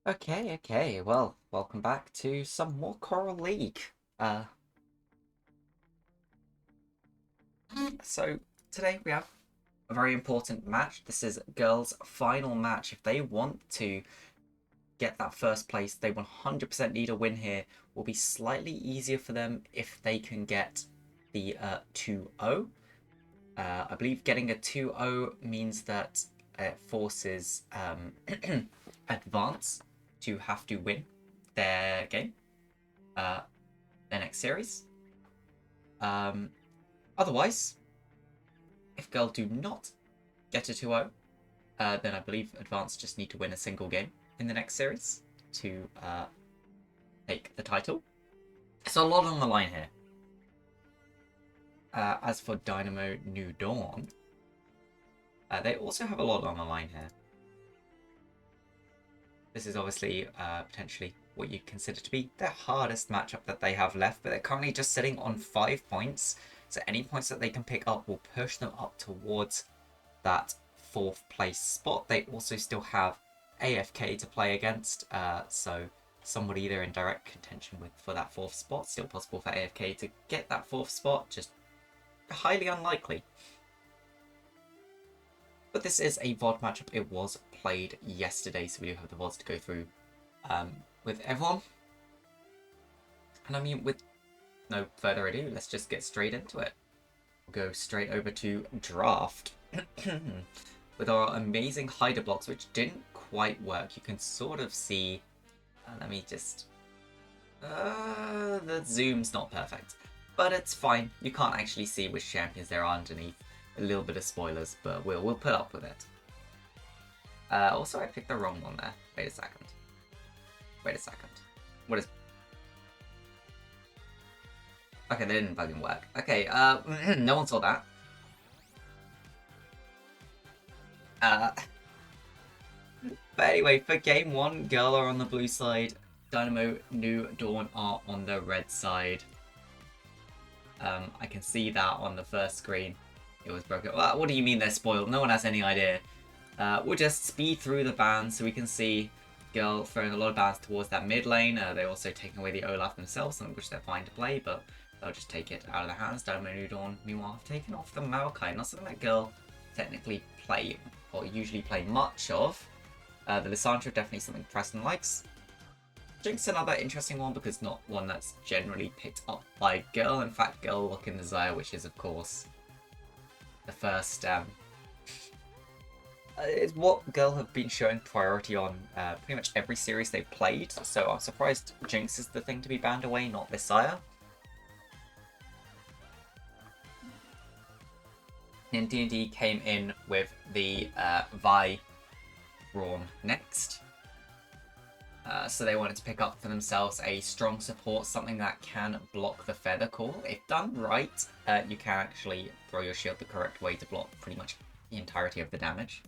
Okay. Well, welcome back to some more Coral League. Uh, so today we have a very important match. This is girls' final match. If they want to get that first place, they 100% need a win here. Will be slightly easier for them if they can get the 2-0. I believe getting a 2-0 means that it forces Advance to have to win their game. Uh, their next series. Um, Otherwise, if Girl do not get a 2-0, then I believe Advance just need to win a single game in the next series to take the title. So a lot on the line here. As for Dynamo New Dawn, they also have a lot on the line here. This is obviously potentially what you'd consider to be their hardest matchup that they have left, but they're currently just sitting on 5 points. So any points that they can pick up will push them up towards that 4th place spot. They also still have AFK to play against, so somebody they're in direct contention with for that 4th spot. Still possible for AFK to get that 4th spot, just highly unlikely. But this is a VOD matchup. It was played yesterday, so we do have the VODs to go through with everyone. And I mean, with no further ado, let's just get straight into it. We'll go straight over to draft. With our amazing hider blocks, which didn't quite work. You can sort of see, let me just, the zoom's not perfect, but it's fine. You can't actually see which champions there are underneath. A little bit of spoilers, but we'll put up with it. Also, I picked the wrong one there. Wait a second. What is... Okay, they didn't fucking work. Okay, no one saw that. But anyway, for game 1, Girl are on the blue side. Dynamo New Dawn are on the red side. I can see that on the first screen. It was broken. Well, what do you mean they're spoiled? No one has any idea. We'll just speed through the bans so we can see Girl throwing a lot of bans towards that mid lane. They're also taking away the Olaf themselves, which they're fine to play, but they'll just take it out of their hands. Dynamo New Dawn, meanwhile, have taken off the Maokai. Not something that Girl technically play, or usually play much of. The Lissandra, definitely something Preston likes. Jinx, another interesting one because not one that's generally picked up by Girl. In fact, Girl look in the Zaya, which is, of course, the first... it's what Girl have been showing priority on pretty much every series they've played, so I'm surprised Jinx is the thing to be banned away, not this Zaya. And D&D came in with the Vi Braum next. So they wanted to pick up for themselves a strong support, something that can block the Feather Call. If done right, you can actually throw your shield the correct way to block pretty much the entirety of the damage.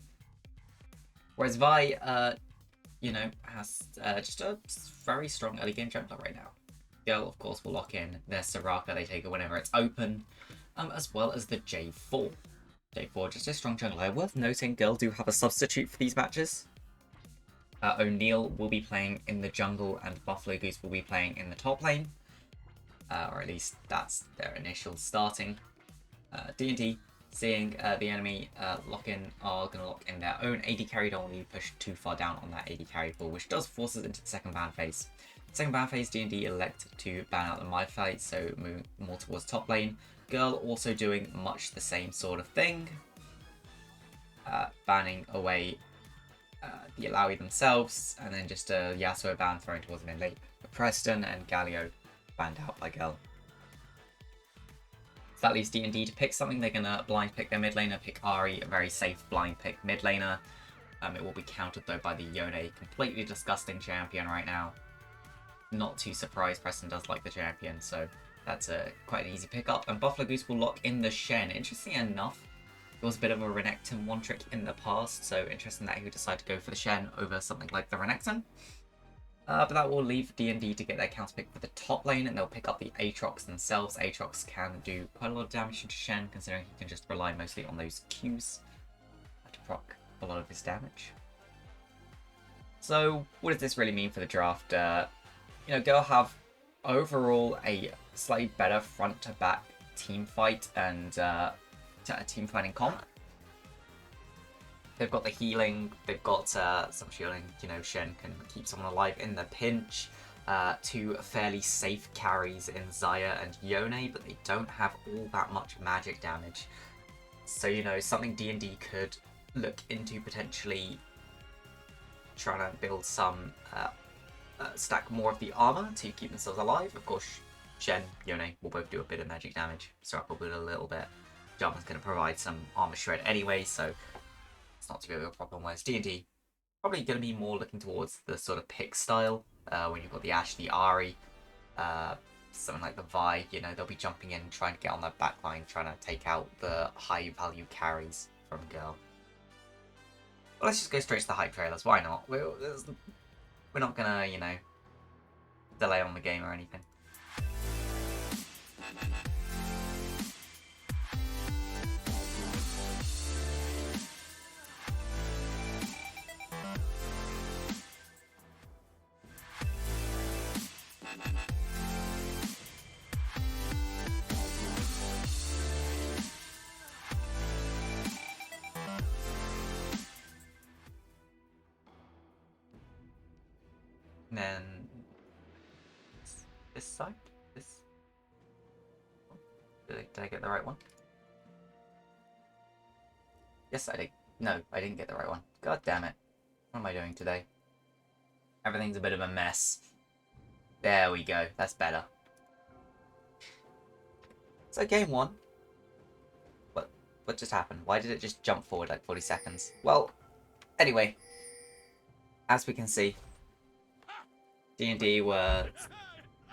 Whereas Vi, has just a very strong early game jungler right now. Girl, of course, will lock in their Soraka. They take it whenever it's open, as well as the J4. J4, just a strong jungler. Worth noting, Girl do have a substitute for these matches. O'Neal will be playing in the jungle and Buffalo Goose will be playing in the top lane. Or at least that's their initial starting. D&D, seeing the enemy lock in, are going to lock in their own AD carry. Don't want to be pushed too far down on that AD carry pool, which does force us into the second ban phase. Second ban phase, D&D elect to ban out the mid fight, so moving more towards top lane. Girl also doing much the same sort of thing. Banning away the Alawi themselves, and then just a Yasuo ban thrown towards mid lane. Preston and Galio banned out by Girl. So that leaves D&D to pick something. They're going to blind pick their mid laner, pick Ahri, a very safe blind pick mid laner. It will be countered though by the Yone, completely disgusting champion right now. Not too surprised, Preston does like the champion, so that's quite an easy pickup. And Buffalo Goose will lock in the Shen. Interesting enough, it was a bit of a Renekton one trick in the past, so interesting that he would decide to go for the Shen over something like the Renekton. But that will leave D&D to get their counter pick for the top lane, and they'll pick up the Aatrox themselves. Aatrox can do quite a lot of damage to Shen, considering he can just rely mostly on those Qs to proc a lot of his damage. So, what does this really mean for the draft? Go have overall a slightly better front-to-back team fight and team fighting comp. They've got the healing, they've got some shielding. Shen can keep someone alive in the pinch. Two fairly safe carries in Xayah and Yone, but they don't have all that much magic damage. So, something D&D could look into potentially trying to build some, stack more of the armor to keep themselves alive. Of course, Shen, Yone will both do a bit of magic damage. Soraka will do a little bit. Jarvan's going to provide some armor shred anyway, so it's not too big of a problem. Whereas D&D, probably going to be more looking towards the sort of pick style, when you've got the Ashe, the Ahri, something like the Vi, they'll be jumping in, trying to get on that backline, trying to take out the high value carries from Girl. Well, let's just go straight to the hype trailers, why not? We're not gonna, delay on the game or anything. And then this side? Did I get the right one? Yes, I did. No, I didn't get the right one. God damn it. What am I doing today? Everything's a bit of a mess. There we go. That's better. So game 1. What just happened? Why did it just jump forward like 40 seconds? Well, anyway. As we can see, D&D were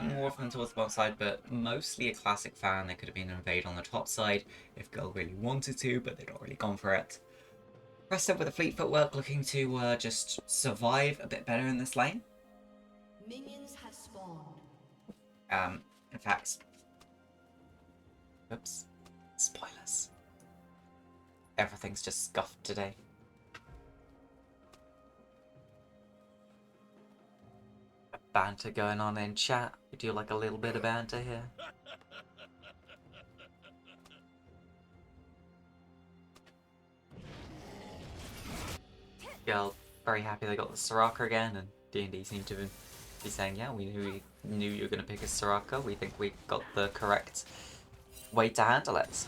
more often towards the bottom side, but mostly a classic fan. There could have been an invade on the top side if Girl really wanted to, but they'd not really gone for it. Preston with the fleet footwork looking to just survive a bit better in this lane. Minions have spawned. In fact, oops, spoilers. Everything's just scuffed today. Banter going on in chat. We do like a little bit of banter here. Girl, very happy they got the Soraka again, and D&D seem to be saying, yeah, we knew you were going to pick a Soraka. We think we got the correct way to handle it.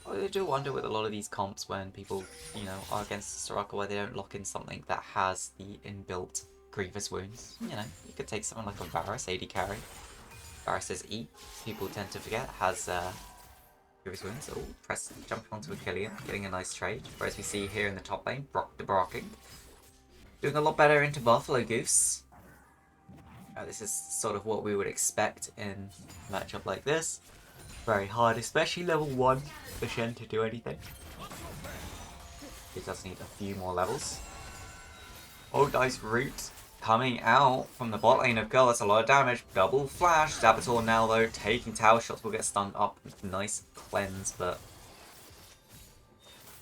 I do wonder with a lot of these comps when people, are against Soraka, why they don't lock in something that has the inbuilt Grievous Wounds. You could take something like a Varus AD carry. Varus's E, people tend to forget, has Grievous Wounds. Oh, press jumping onto a Killian, getting a nice trade. Whereas we see here in the top lane, Brock the Brocking doing a lot better into Buffalo Goose. This is sort of what we would expect in a matchup like this. Very hard, especially level 1 for Shen to do anything. He does need a few more levels. Oh, nice root coming out from the bot lane of Girl. That's a lot of damage. Double flash. Zabutor now, though, taking tower shots. Will get stunned up. Nice cleanse, but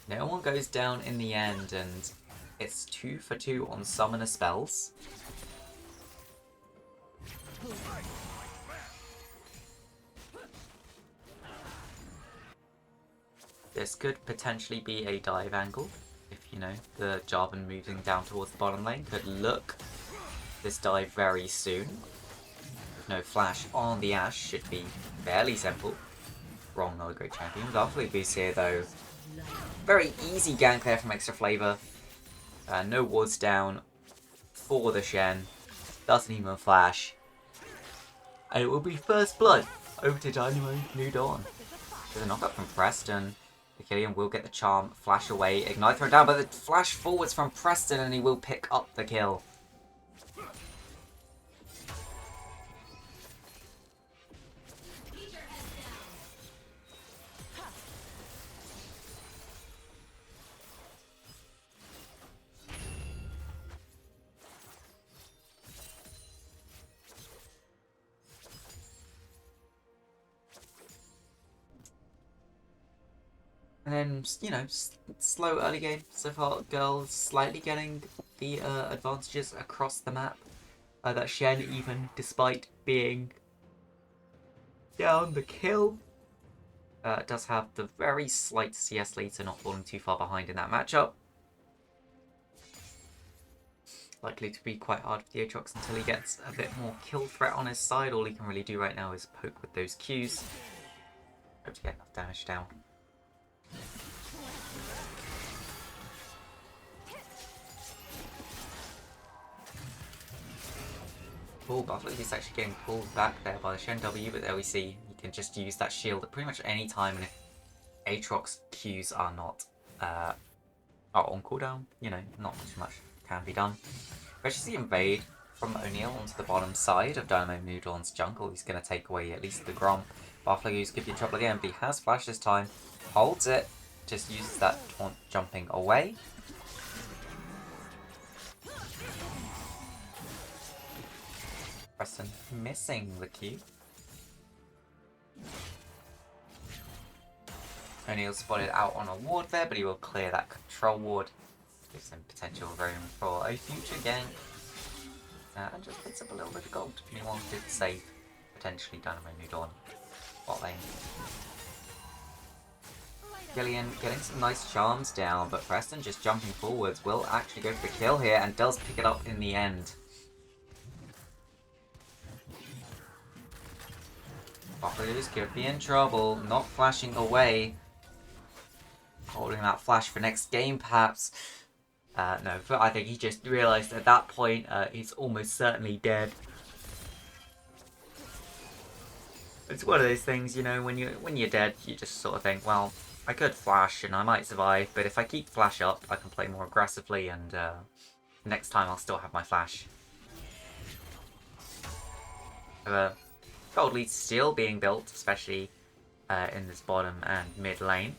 no one goes down in the end, and it's 2 for 2 on summoner spells. This could potentially be a dive angle. If, the Jarvan moving down towards the bottom lane could look this dive very soon. No flash on the Ashe should be fairly simple. Wrong, not a great champion. Lovely boost here, though. Very easy gank there from Extra Flavor. No wards down for the Shen. Doesn't even flash. And it will be first blood over to Dynamo New Dawn. There's a knockup from Preston. The Killian will get the charm, flash away, ignite thrown down, but the flash forwards from Preston and he will pick up the kill. And then, you know, slow early game so far. Girls slightly getting the advantages across the map. That Shen, even despite being down the kill, does have the very slight CS lead, so not falling too far behind in that matchup. Likely to be quite hard for the Aatrox until he gets a bit more kill threat on his side. All he can really do right now is poke with those Qs. Hope to get enough damage down. Oh, Buffalo is actually getting pulled back there by the Shen W, but there we see he can just use that shield at pretty much any time, and if Aatrox Qs are not are on cooldown, you know, not much can be done. Especially the invade from O'Neal onto the bottom side of Dynamo Noodle's jungle. He's going to take away at least the Grom. Buffalo Goose could be in trouble again, but he has flash this time. Holds it. Just uses that taunt jumping away. Preston missing the Q. O'Neal spotted out on a ward there, but he will clear that control ward. Gives him potential room for a future gank. And just puts up a little bit of gold. He wanted to save potentially Dynamo Noodle on bot lane. Gillian getting some nice charms down, but Preston just jumping forwards will actually go for the kill here and does pick it up in the end. Buffaloes could be in trouble, not flashing away. Holding that flash for next game perhaps. No, but I think he just realised at that point he's almost certainly dead. It's one of those things, you know, when you're dead, you just sort of think, well, I could flash and I might survive, but if I keep flash up, I can play more aggressively, and next time I'll still have my flash. Gold lead still being built, especially in this bottom and mid lane.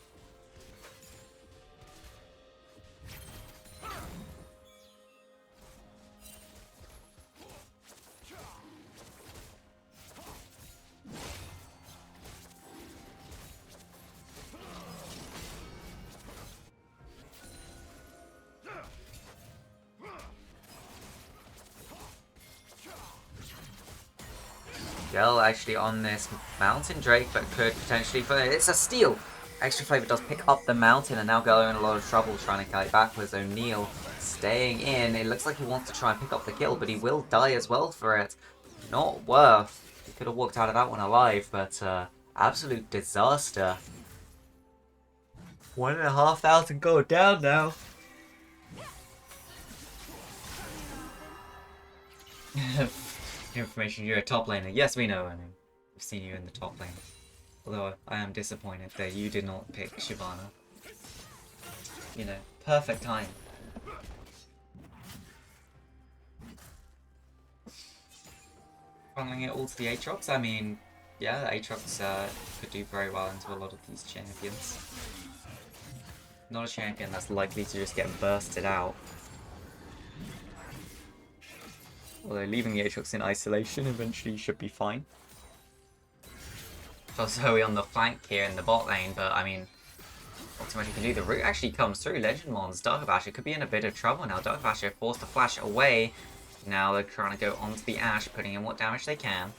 Girl actually on this mountain Drake, but could potentially, but it's a steal! Extra Flavor does pick up the mountain, and now Girl in a lot of trouble trying to kite backwards. O'Neal staying in. It looks like he wants to try and pick up the kill, but he will die as well for it. Not worth. He could have walked out of that one alive, but absolute disaster. 1,500 gold down now. Information, you're a top laner. Yes, we know. I mean, we've seen you in the top lane. Although I am disappointed that you did not pick Shyvana. You know, perfect time. Funneling it all to the Aatrox. I mean, yeah, the Aatrox could do very well into a lot of these champions. Not a champion that's likely to just get bursted out. Although leaving the Aatrox in isolation eventually should be fine. So Zoe on the flank here in the bot lane, but I mean, not too much you can do. The root actually comes through. Legend Mons, Dark Basher could be in a bit of trouble now. Dark Basher forced to flash away. Now they're trying to go onto the Ashe, putting in what damage they can.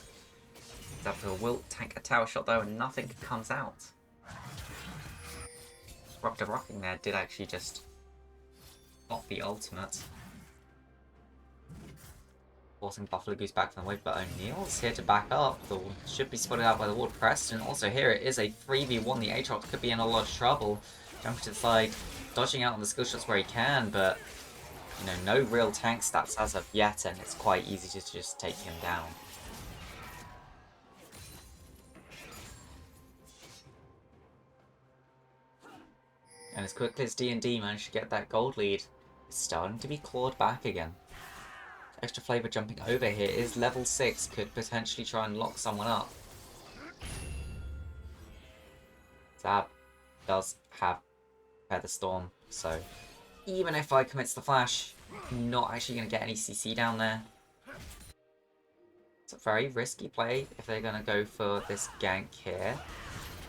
Zapper will tank a tower shot though, and nothing comes out. Disruptive Rocking there did actually just pop the ultimate. Forcing Buffalo Goose back from the wave, but O'Neal's here to back up. The should be spotted out by the ward Preston. Also here it is a 3v1. The Aatrox could be in a lot of trouble. Jumping to the side, dodging out on the skill shots where he can, but you know, no real tank stats as of yet, and it's quite easy to just take him down. And as quickly as DND managed to get that gold lead, it's starting to be clawed back again. Extra Flavor jumping over here is level 6, could potentially try and lock someone up. Zab does have Feather Storm, so even if I commits the flash, not actually going to get any CC down there. It's a very risky play if they're going to go for this gank here.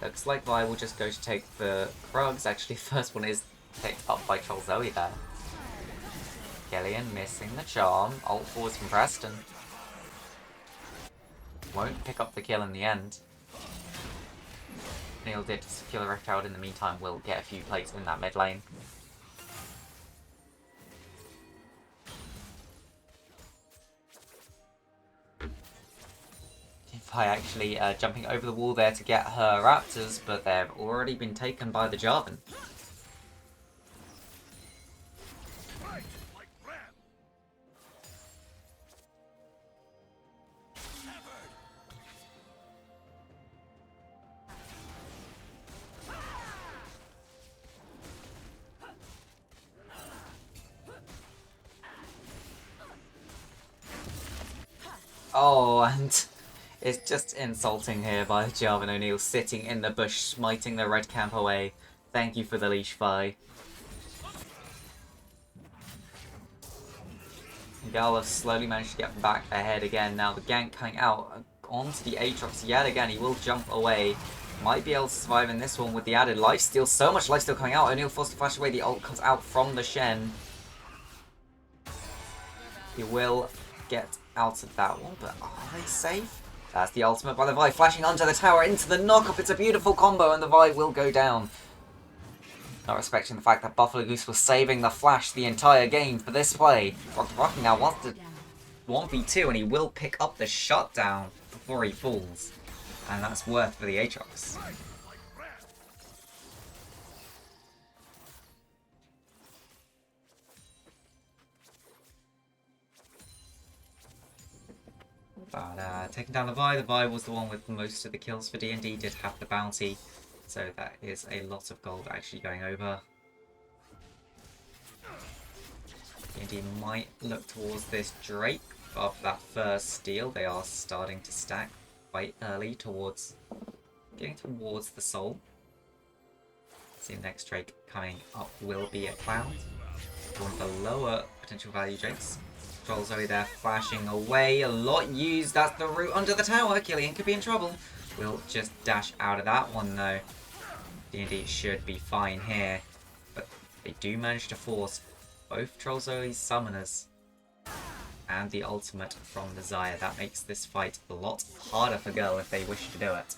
Looks like Vi will just go to take the Krugs. Actually, the first one is picked up by Troll Zoe there. Killian missing the charm. Ult forwards from Preston. Won't pick up the kill in the end. Neil did secure the Rift Herald in the meantime. Will get a few plates in that mid lane. Vi actually jumping over the wall there to get her Raptors, but they've already been taken by the Jarvan. Oh, and it's just insulting here by Jarvan O'Neil sitting in the bush, smiting the red camp away. Thank you for the leash, Vi. Gala slowly managed to get back ahead again. Now the gank coming out onto the Aatrox yet again. He will jump away. Might be able to survive in this one with the added lifesteal. So much lifesteal coming out. O'Neil forced to flash away. The ult comes out from the Shen. He will get out of that one, but are they safe? That's the ultimate by the Vi, flashing under the tower into the knock-up. It's a beautiful combo, and the Vi will go down. Not respecting the fact that Buffalo Goose was saving the flash the entire game for this play. Rocky now wants to 1v2, and he will pick up the shutdown before he falls. And that's worth for the Aatrox. But taking down the Vi was the one with most of the kills for DND, did have the bounty, so that is a lot of gold actually going over. DND might look towards this Drake after that first steal. They are starting to stack quite early towards getting towards the soul. See, the next Drake coming up will be a Cloud, one of the lower potential value Drakes. Troll Zoe there flashing away, a lot used. That's the route under the tower. Killian could be in trouble. We'll just dash out of that one though. D&D should be fine here, but they do manage to force both Troll Zoe's summoners and the ultimate from the Xayah. That makes this fight a lot harder for Girl if they wish to do it.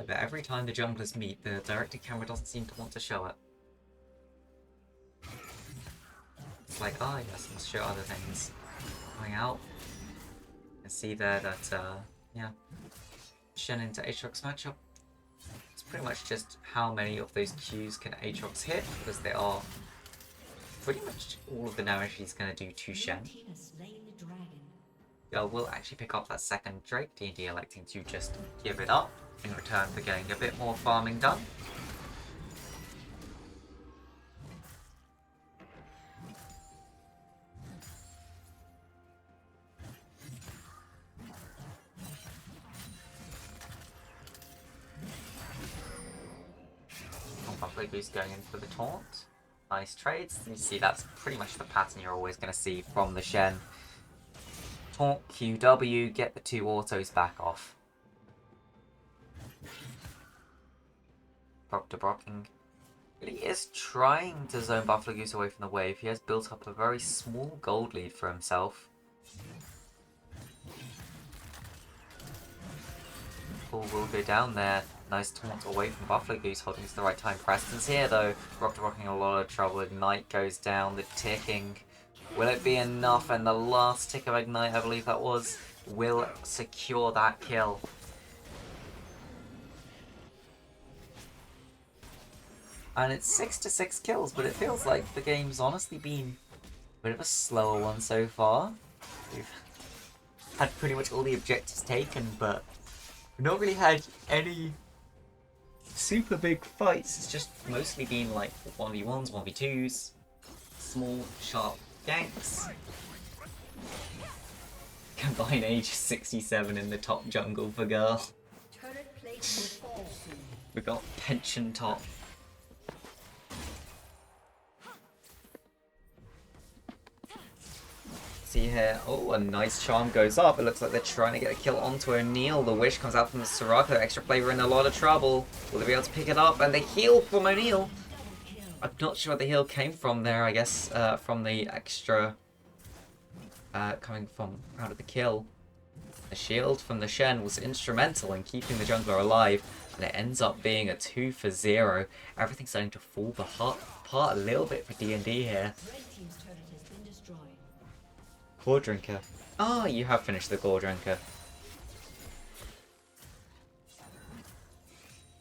But every time the junglers meet, the directed camera doesn't seem to want to show it. It's like, oh yes, let's show other things. Coming out. You can see there that, yeah, Shen into Aatrox matchup. It's pretty much just how many of those Qs can Aatrox hit, because they are pretty much all of the damage he's going to do to Shen. Girl will actually pick up that second Drake, D&D electing to just give it up in return for getting a bit more farming done. Buffalo Goose going in for the taunt. Nice trades. You see that's pretty much the pattern you're always going to see from the Shen. Taunt, QW, get the two autos back off. Proctor Brocking really is trying to zone Buffalo Goose away from the wave. He has built up a very small gold lead for himself. Paul will go down there. Nice taunt away from Buffalo Goose, holding to the right time. Preston's here though. Proctor Brocking a lot of trouble. Ignite goes down. The ticking. Will it be enough? And the last tick of Ignite, I believe that was, will secure that kill. And it's 6-6 kills, but it feels like the game's honestly been a bit of a slower one so far. We've had pretty much all the objectives taken, but we've not really had any super big fights. It's just mostly been like 1v1s, 1v2s, small, sharp ganks. Combine age 67 in the top jungle for Girl. We got pension top. see here. Oh, a nice charm goes up. It looks like they're trying to get a kill onto O'Neal. The wish comes out from the Soraka. Extra flavor in a lot of trouble. Will they be able to pick it up? And the heal from O'Neal. I'm not sure where the heal came from there. I guess from the extra coming from out of the kill. The shield from the Shen was instrumental in keeping the jungler alive. And it ends up being a 2 for 0. Everything's starting to fall apart a little bit for D&D here. Core Drinker. Ah, you have finished the Core Drinker.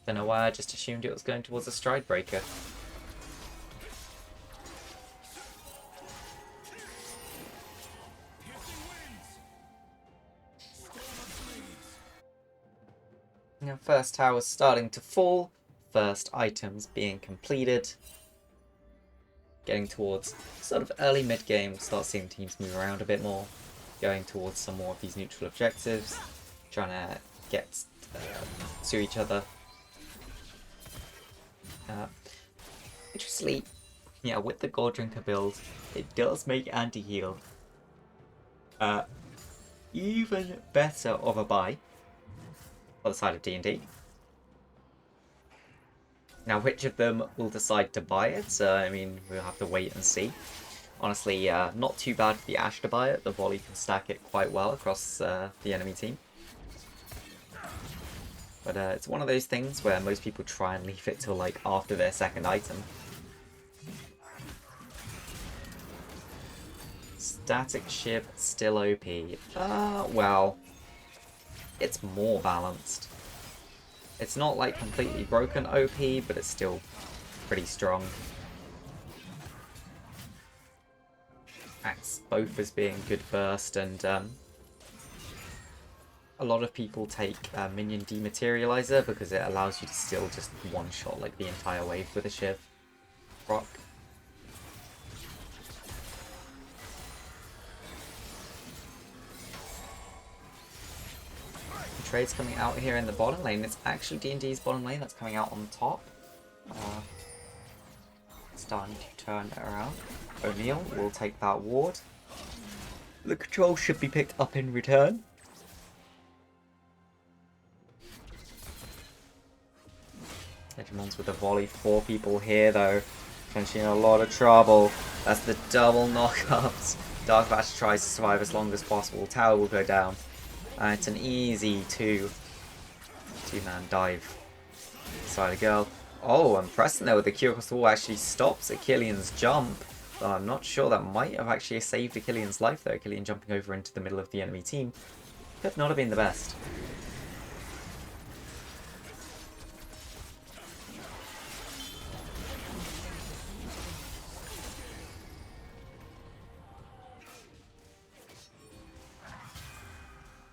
Don't know why I just assumed it was going towards a Stride Breaker. Now, first tower's starting to fall. First items being completed. Getting towards sort of early mid-game, start seeing teams move around a bit more. Going towards some more of these neutral objectives. Trying to get to each other. Interestingly, yeah, with the Gold Drinker build, it does make anti-heal even better of a buy on the side of D&D. Now, which of them will decide to buy it? I mean, we'll have to wait and see. Honestly, not too bad for the Ashe to buy it. The volley can stack it quite well across the enemy team. But it's one of those things where most people try and leave it till like after their second item. Static Ship still OP. Well, it's more balanced. It's not like completely broken OP, but it's still pretty strong. Acts both as being good burst, and a lot of people take Minion Dematerializer because it allows you to still just one-shot like the entire wave with a Shiv proc. Trades coming out here in the bottom lane. It's actually D&D's bottom lane that's coming out on top. Starting to turn it around. O'Neal will take that ward. The control should be picked up in return. Hegemon's with a volley. 4 people here though. Potentially in a lot of trouble. That's the double knockups. Dark Bash tries to survive as long as possible. Tower will go down. It's an easy two-man dive. Side of girl. Oh, and Preston there with the Q across the wall actually stops Achillean's jump. But I'm not sure that might have actually saved Achillean's life though. Achillean jumping over into the middle of the enemy team could not have been the best.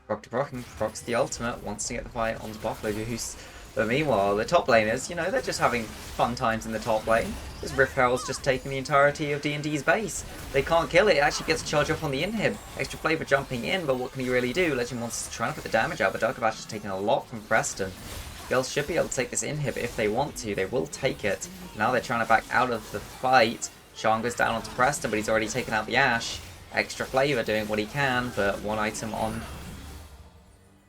Brock to Brock, and Brock's the ultimate, wants to get the fight onto Buffalo Goose. But meanwhile, the top laners, you know, they're just having fun times in the top lane. This Rift Herald's just taking the entirety of D&D's base. They can't kill it, it actually gets a charge up on the inhib. Extra flavor jumping in, but what can he really do? Legend wants to try and put the damage out, but Darkovash is taking a lot from Preston. Girls should be able to take this inhib if they want to. They will take it. Now they're trying to back out of the fight. Sean goes down onto Preston, but he's already taken out the Ashe. Extra flavor doing what he can, but one item on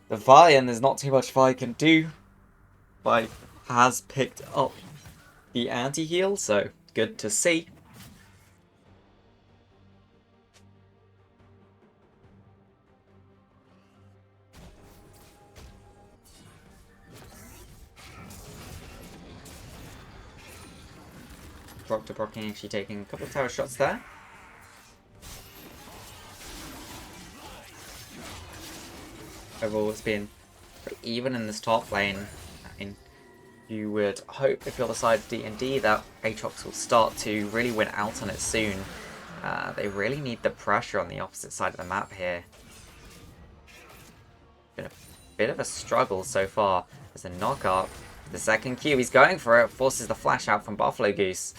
the Vi, and there's not too much Vi can do. Vi has picked up the anti-heal, so good to see. Brock to Brock actually taking a couple of tower shots there. Overall, it's been pretty even in this top lane. I mean, you would hope if you're the side of D&D that Aatrox will start to really win out on it soon. They really need the pressure on the opposite side of the map here. Been a bit of a struggle so far. There's a knock up. The second Q, he's going for it, forces the flash out from Buffalo Goose.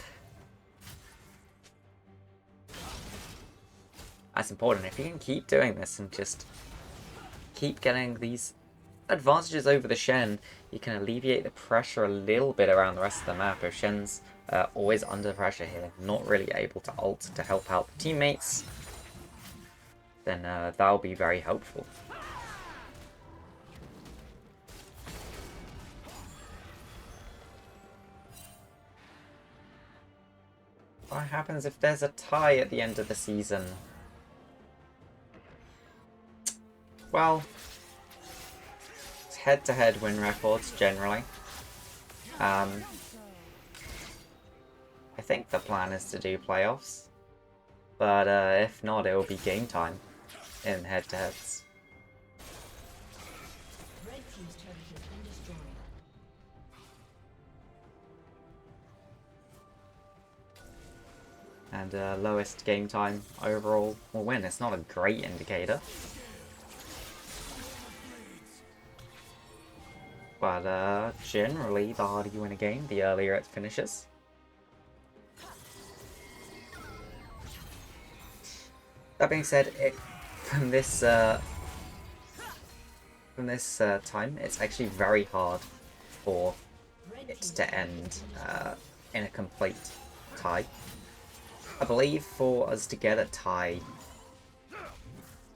That's important. If you can keep doing this and just keep getting these advantages over the Shen, you can alleviate the pressure a little bit around the rest of the map. If Shen's always under pressure here, not really able to ult to help out the teammates. then that'll be very helpful. What happens if there's a tie at the end of the season? Well, it's head-to-head win records, generally. I think the plan is to do playoffs. But if not, it will be game time in head-to-heads. Red team's turret has been destroyed. And lowest game time overall will win. It's not a great indicator. But generally, the harder you win a game, the earlier it finishes. That being said, from this time, it's actually very hard for it to end in a complete tie. I believe for us to get a tie,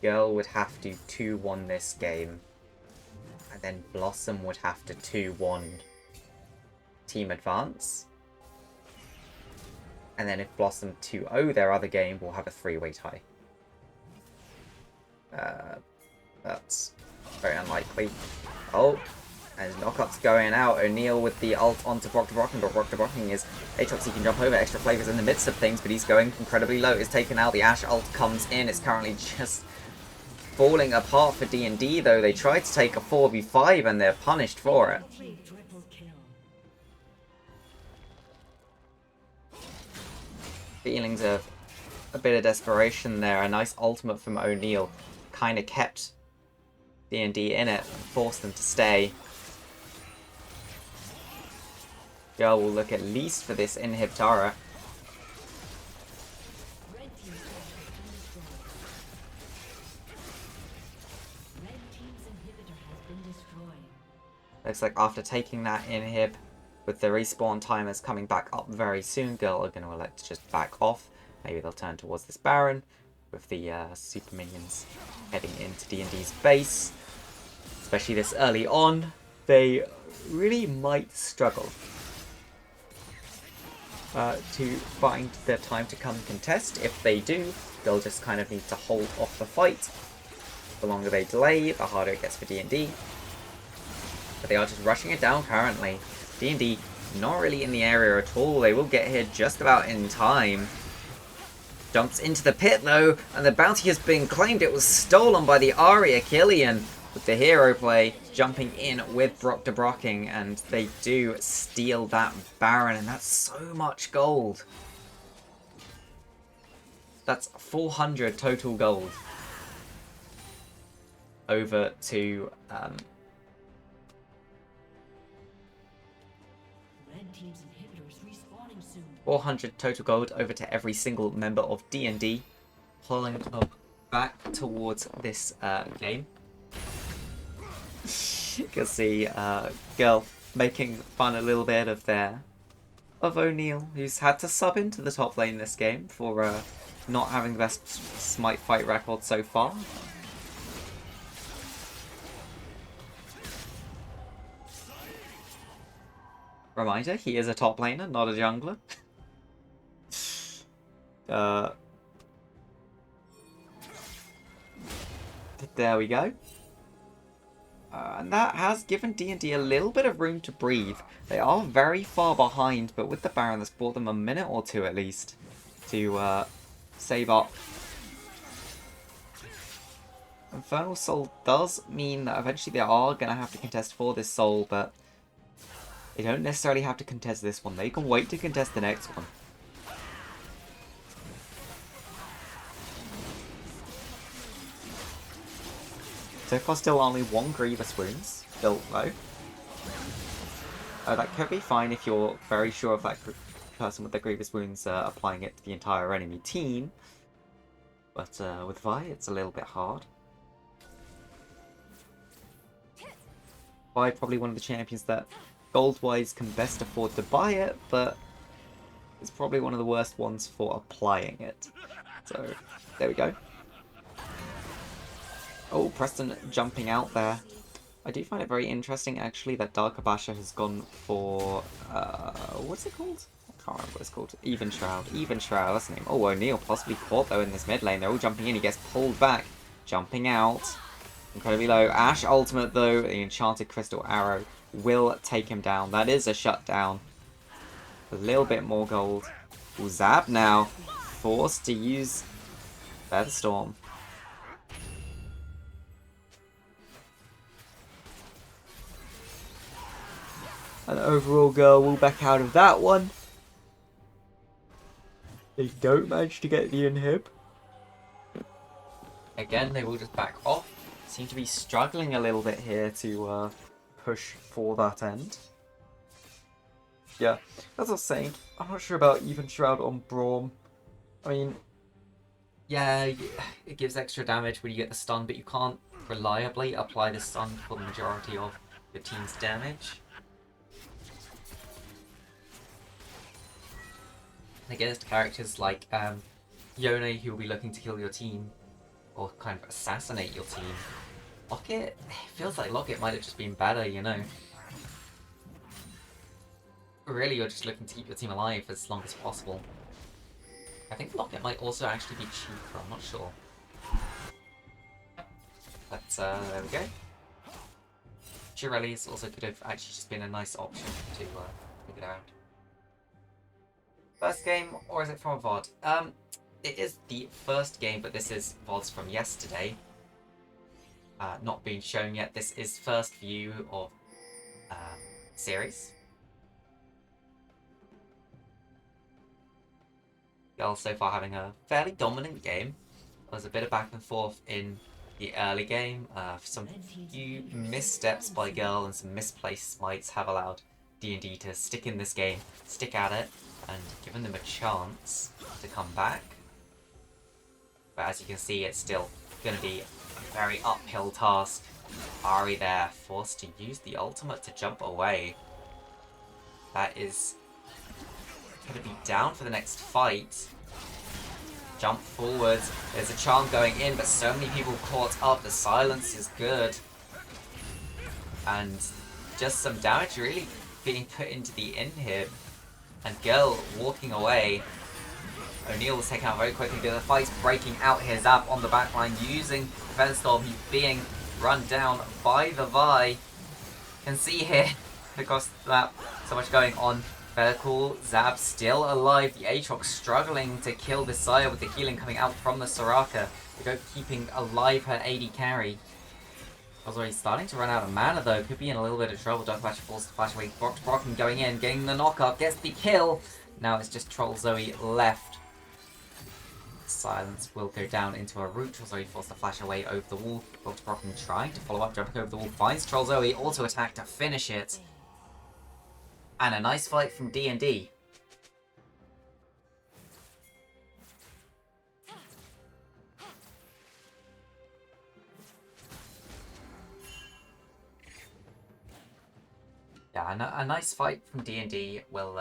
Girl would have to 2-1 this game, and then Blossom would have to 2-1 team advance. And then if Blossom 2-0 their other game, we'll have a 3-way tie. That's very unlikely. Oh, and knockup's going out. O'Neal with the ult onto Brock-to-Brocking, but Brock-to-Brocking is Aatrox. He can jump over. Extra flavors in the midst of things, but he's going incredibly low. Is taken out. The Ashe ult comes in. It's currently just falling apart for DND, though. They tried to take a 4v5 and they're punished for it. Feelings of a bit of desperation there. A nice ultimate from O'Neal kind of kept DND in it and forced them to stay. Girl will look at least for this inhib Tara. Looks like after taking that inhib, with the respawn timers coming back up very soon, Girl are going to elect to just back off. Maybe they'll turn towards this Baron, with the super minions heading into D&D's base. Especially this early on, they really might struggle to find their time to come contest. If they do, they'll just kind of need to hold off the fight. The longer they delay, the harder it gets for D&D. But they are just rushing it down currently. D&D not really in the area at all. They will get here just about in time. Jumps into the pit though, and the bounty has been claimed. It was stolen by the Arya Killian, with the hero play jumping in with Brock-to-Brocking, and they do steal that Baron, and that's so much gold. That's 400 total gold. Over to 400 total gold over to every single member of D&D, pulling up back towards this game. You can see Girl making fun a little bit of O'Neal, who's had to sub into the top lane this game for not having the best smite fight record so far. Reminder, he is a top laner, not a jungler. There we go. And that has given D&D a little bit of room to breathe. They are very far behind, but with the Baron, that's bought them a minute or two at least to save up. Infernal Soul does mean that eventually they are going to have to contest for this soul, but they don't necessarily have to contest this one. They can wait to contest the next one. So far still only one Grievous Wounds built though. That could be fine if you're very sure of that person with the Grievous Wounds applying it to the entire enemy team. But with Vi, it's a little bit hard. Vi probably one of the champions that gold-wise can best afford to buy it, but it's probably one of the worst ones for applying it. So, there we go. Oh, Preston jumping out there. I do find it very interesting, actually, that Dark Abasha has gone for, what's it called? I can't remember what it's called. Even Shroud. Even Shroud, that's the name. Oh, O'Neal possibly caught, though, in this mid lane. They're all jumping in. He gets pulled back. Jumping out. Incredibly low. Ashe ultimate, though. The Enchanted Crystal Arrow will take him down. That is a shutdown. A little bit more gold. Ooh, Zab now forced to use Featherstorm. And overall, girl will back out of that one. They don't manage to get the inhib. Again, they will just back off. Seem to be struggling a little bit here to push for that end. Yeah, as I was saying, I'm not sure about Even Shroud on Braum. I mean, yeah, it gives extra damage when you get the stun, but you can't reliably apply the stun for the majority of your team's damage. Against characters like Yone, who will be looking to kill your team, or kind of assassinate your team, Locket, it feels like Locket might have just been better, you know. Really, you're just looking to keep your team alive as long as possible. I think Locket might also actually be cheaper, I'm not sure. But there we go. Chirelis also could have actually just been a nice option to figure it out. First game, or is it from a VOD? It is the first game, but this is VODs from yesterday. Not being shown yet. This is first view of series. Girl so far having a fairly dominant game. There's a bit of back and forth in the early game. Some few missteps by Girl and some misplaced smites have allowed D&D to stick in this game, stick at it, and given them a chance to come back. But as you can see, it's still going to be a very uphill task. Ari there, forced to use the ultimate to jump away. That is going to be down for the next fight. Jump forwards. There's a charm going in, but so many people caught up. The silence is good. And just some damage really being put into the inhib. And Girl walking away. O'Neal was taken out very quickly, but the fight's breaking out here. Zap on the backline using Featherstorm. He's being run down by the Vi. Can see here, because that so much going on. Very cool. Zab still alive. The Aatrox struggling to kill the Sire with the healing coming out from the Soraka. The Goat keeping alive her AD carry. Already starting to run out of mana though. Could be in a little bit of trouble. Dark Flash forced to flash away. Brocken going in, getting the knockup, gets the kill. Now it's just Troll Zoe left. Silence will go down into a root. Troll Zoe forced to flash away over the wall. Brocken trying to follow up, jumping over the wall. Finds Troll Zoe. Auto attack to finish it. And a nice fight from D&D. Yeah, a nice fight from D&D will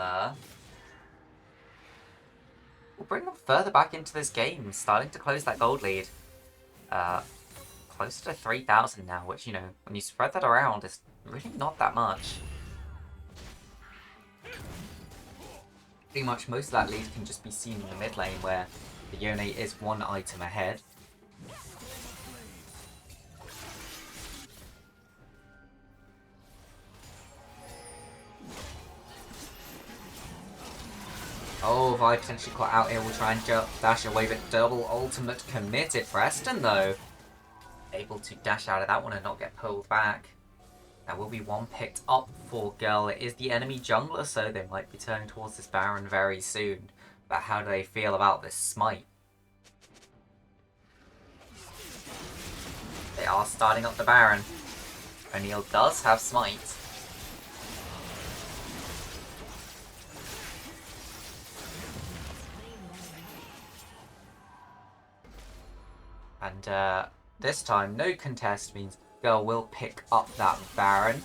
bring them further back into this game, starting to close that gold lead. Close to 3,000 now, which, you know, when you spread that around, is really not that much. Pretty much most of that lead can just be seen in the mid lane, where the Yone is one item ahead. Oh, Vi potentially caught out here. Will try and dash away, but double ultimate committed. Preston, though, able to dash out of that one and not get pulled back. There will be one picked up for Girl. It is the enemy jungler, so they might be turning towards this Baron very soon. But how do they feel about this smite? They are starting up the Baron. O'Neal does have smite. And this time, no contest means Girl will pick up that Baron.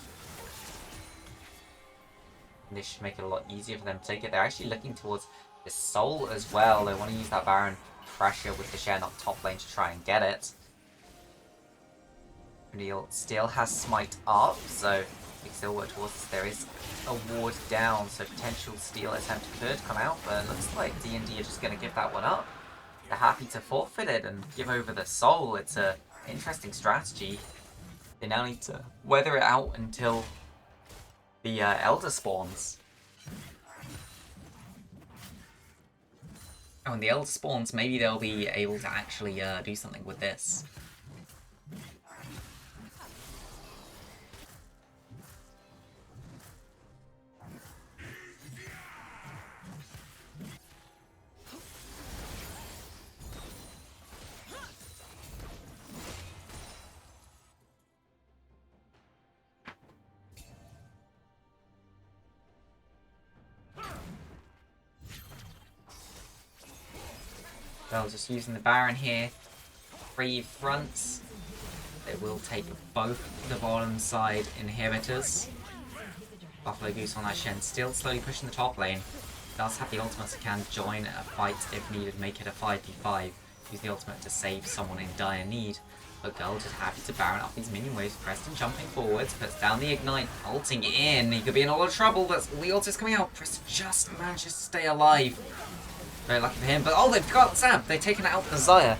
And this should make it a lot easier for them to take it. They're actually looking towards the Soul as well. They want to use that Baron pressure with the Shen up top lane to try and get it. Neil still has Smite up, so we still work towards this. There is a ward down, so potential steal attempt could come out, but it looks like DND are just going to give that one up. They're happy to forfeit it and give over the soul. It's an interesting strategy. They now need to weather it out until the Elder spawns. Oh, and the Elder spawns, maybe they'll be able to actually do something with this. Well, just using the Baron here. 3 fronts. They will take both the bottom side inhibitors. Buffalo Goose on that Shen still slowly pushing the top lane. Does have the ultimate, so can join a fight if needed, make it a 5v5. Use the ultimate to save someone in dire need. But Girl just happy to Baron up these minion waves. Preston jumping forwards, puts down the ignite, ulting in. He could be in a lot of trouble, but the ult is coming out. Preston just manages to stay alive. Very lucky for him, but oh, they've got Sam. They've taken out the Xayah.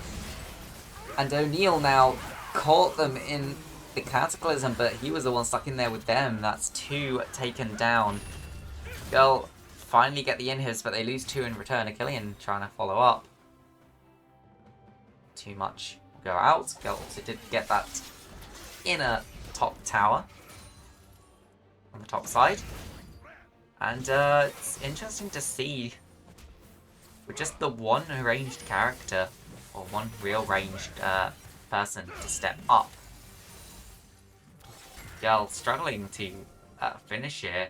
And O'Neal now caught them in the Cataclysm, but he was the one stuck in there with them. That's 2 taken down. Girl finally get the inhibs, but they lose 2 in return. Achillean trying to follow up. Too much go out. Girl also did get that inner top tower on the top side. And it's interesting to see with just the one ranged character, or one real ranged person to step up. Girl struggling to finish here.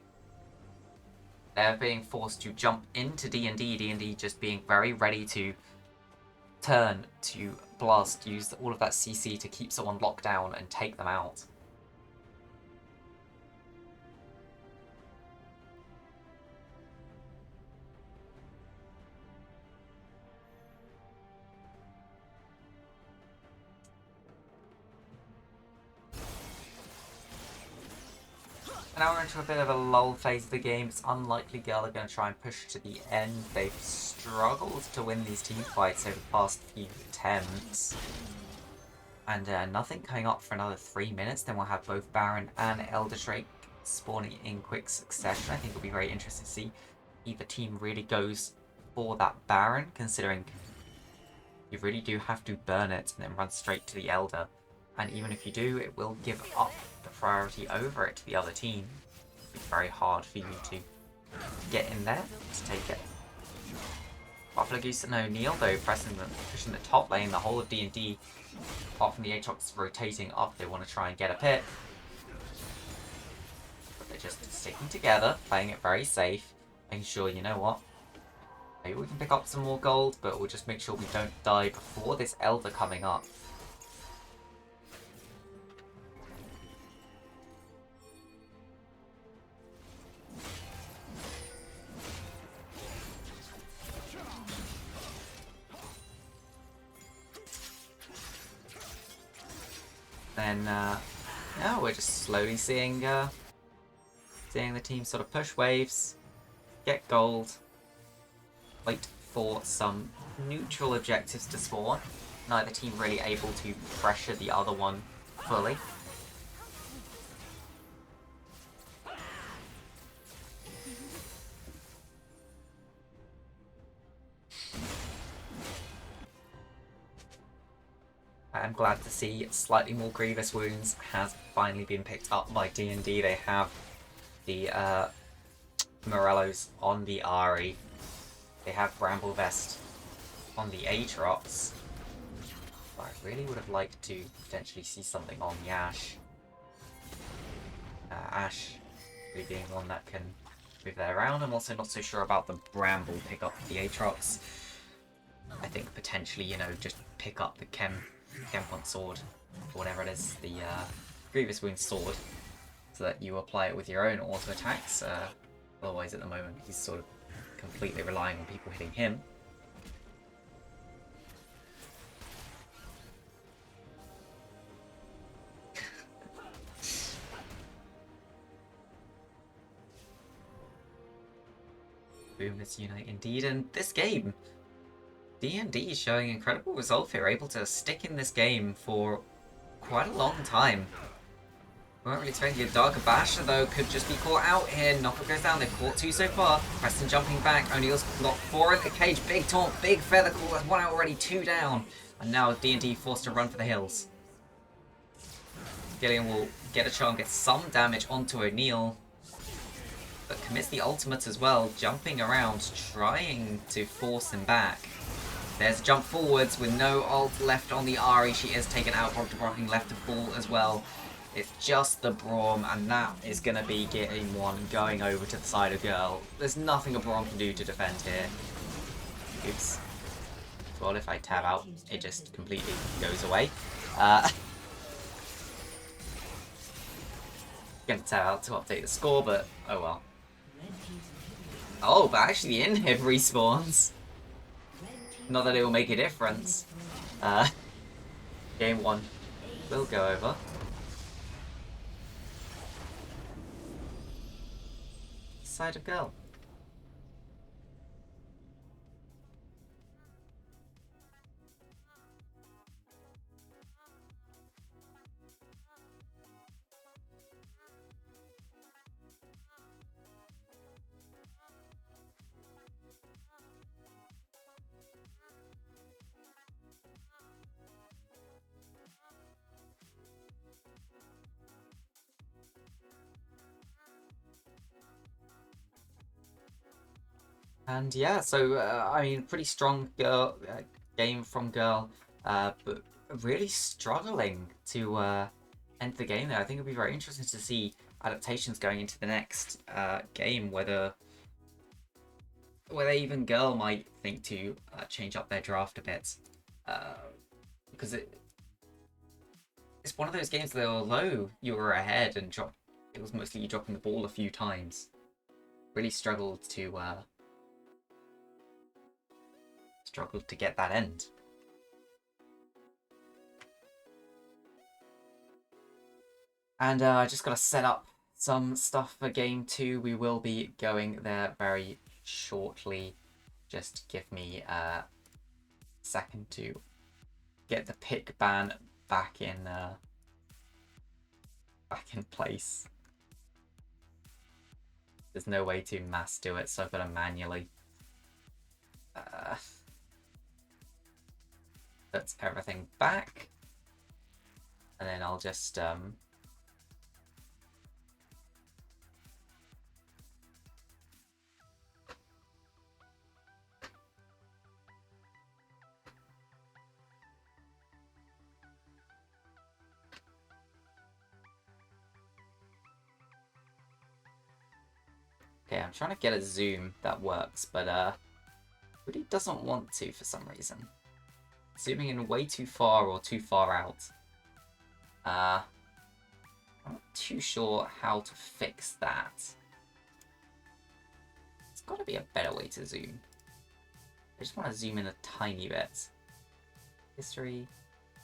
They're being forced to jump into D&D. D&D just being very ready to turn, to blast, use all of that CC to keep someone locked down and take them out. Now we're into a bit of a lull phase of the game. It's unlikely Girl are going to try and push to the end. They've struggled to win these team fights over the past few attempts. And nothing coming up for another 3 minutes. Then we'll have both Baron and Elder Drake spawning in quick succession. I think it'll be very interesting to see if either team really goes for that Baron, considering you really do have to burn it and then run straight to the Elder. And even if you do, it will give up the priority over it to the other team. It'll be very hard for you to get in there to take it. Buffalo Goose and O'Neal, though, pushing the top lane, the whole of D&D, apart from the Aatrox rotating up, they want to try and get a pit. But they're just sticking together, playing it very safe, making sure, you know what, maybe we can pick up some more gold, but we'll just make sure we don't die before this Elder coming up. Then, yeah, we're just slowly seeing the team sort of push waves, get gold, wait for some neutral objectives to spawn. Neither team really able to pressure the other one fully. I'm glad to see slightly more grievous wounds has finally been picked up by D&D. They have the Morellos on the Ahri. They have Bramble Vest on the Aatrox. But I really would have liked to potentially see something on the Ashe. Ashe really being one that can move that around. I'm also not so sure about the Bramble pick up the Aatrox. I think potentially, you know, just pick up the Kempont sword, or whatever it is, the Grievous Wound sword, so that you apply it with your own auto attacks. Otherwise, at the moment, he's sort of completely relying on people hitting him. Boomers unite indeed, and this game, DND is showing incredible resolve here, able to stick in this game for quite a long time. We weren't really expecting a Darker Basher, though, could just be caught out here. Knockup goes down, they've caught 2 so far. Preston jumping back, O'Neill's got 4 in the cage. Big taunt, big feather call, that's 1 out already, 2 down. And now D&D forced to run for the hills. Gillian will get a charm, get some damage onto O'Neill. But commits the ultimate as well, jumping around, trying to force him back. There's a jump forwards with no ult left on the Ahri. She is taken out, blocking left to fall as well. It's just the Braum, and that is going to be getting one going over to the side of Girl. There's nothing a Braum can do to defend here. Oops. Well, if I tab out, it just completely goes away. Gonna tab out to update the score, but oh well. Oh, but actually the inhib respawns. Not that it will make a difference. Game 1 will go over. Side of Girl. And yeah, so I mean, pretty strong game from Girl, but really struggling to end the game there. I think it'll be very interesting to see adaptations going into the next game, whether even Girl might think to change up their draft a bit, because it's one of those games that although you were ahead and it was mostly you dropping the ball a few times, really struggled to get that end. And I just got to set up some stuff for game 2. We will be going there very shortly. Just give me a second to get the pick ban back in place. There's no way to mass do it, so I've got to manually put everything back, and then I'll just okay, I'm trying to get a zoom that works, but really doesn't want to for some reason. Zooming in way too far or too far out. I'm not too sure how to fix that. There's got to be a better way to zoom. I just want to zoom in a tiny bit. History,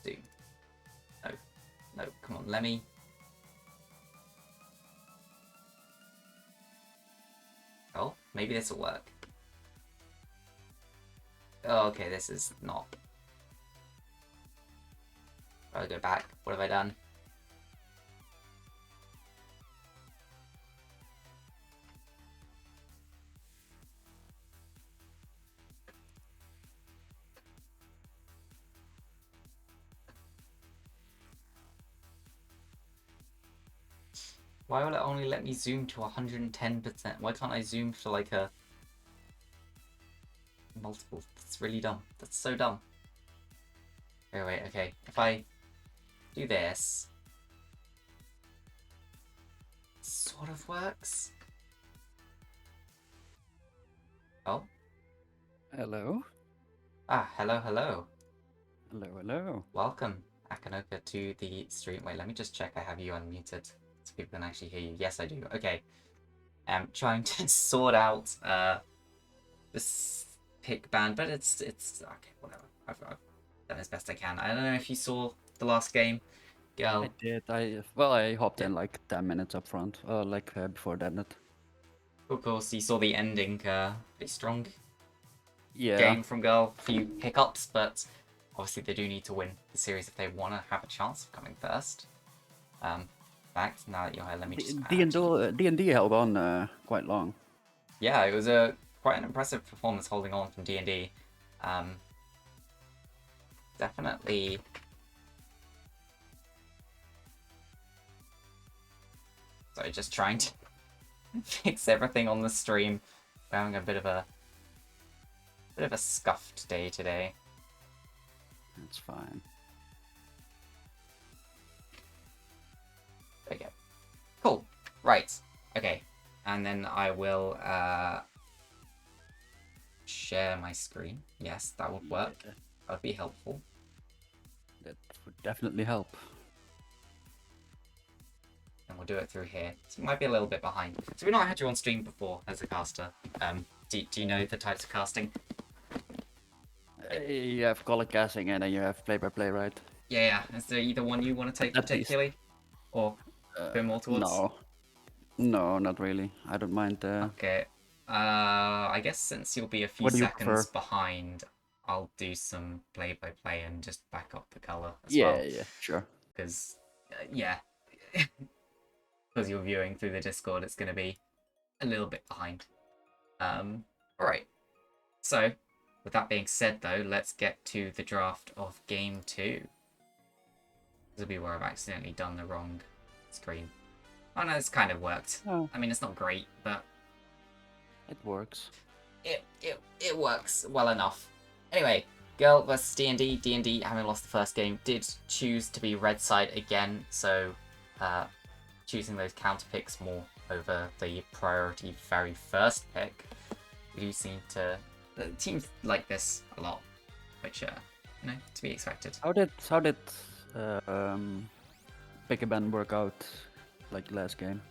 zoom. No, come on, let me. Oh, maybe this will work. Oh, okay, this is not. I'll go back. What have I done? Why will it only let me zoom to 110%? Why can't I zoom to like a multiple? That's really dumb. That's so dumb. Oh wait, okay. If I do this, it sort of works. Oh. Hello. Ah, hello. Hello, hello. Welcome, Akanoka, to the stream. Wait, let me just check I have you unmuted so people can actually hear you. Yes, I do. Okay. I'm trying to sort out this pick band, but it's okay, whatever. I've done as best I can. I don't know if you saw the last game, Girl. I did. I hopped in like 10 minutes up front, before that. Of course, you saw the ending. Pretty strong Yeah. game from Girl. A few hiccups, but obviously they do need to win the series if they want to have a chance of coming first. In fact, now that you're here, let me just add. D&D held on quite long. Yeah, it was quite an impressive performance holding on from D&D. Definitely. Sorry, just trying to fix everything on the stream. We're having a bit of a scuffed day today. That's fine. There you go. Cool. Right. Okay. And then I will share my screen. Yes, that would work. Yeah, That would be helpful. that would definitely help. And we'll do it through here. So you might be a little bit behind. So we've not had you on stream before as a caster. Do you know the types of casting? You have color casting and then you have play-by-play, right? Yeah. Is there either one you want to take At least. particularly? Or go more towards? No, not really. I don't mind. Okay. I guess since you'll be a few What do you seconds prefer? behind, I'll do some play-by-play and just back up the color as well. Yeah, sure. Because, yeah. Because you're viewing through the Discord, it's going to be a little bit behind. Alright. So, with that being said, though, let's get to the draft of Game 2. This will be where I've accidentally done the wrong screen. Oh no, it's kind of worked. Oh, I mean, it's not great, but it works. it works well enough. Anyway, Girl versus D&D. D&D, having lost the first game, did choose to be red side again, so choosing those counter picks more over the priority very first pick. We do seem to teams like this a lot, which to be expected. How did Pick a Band work out like last game?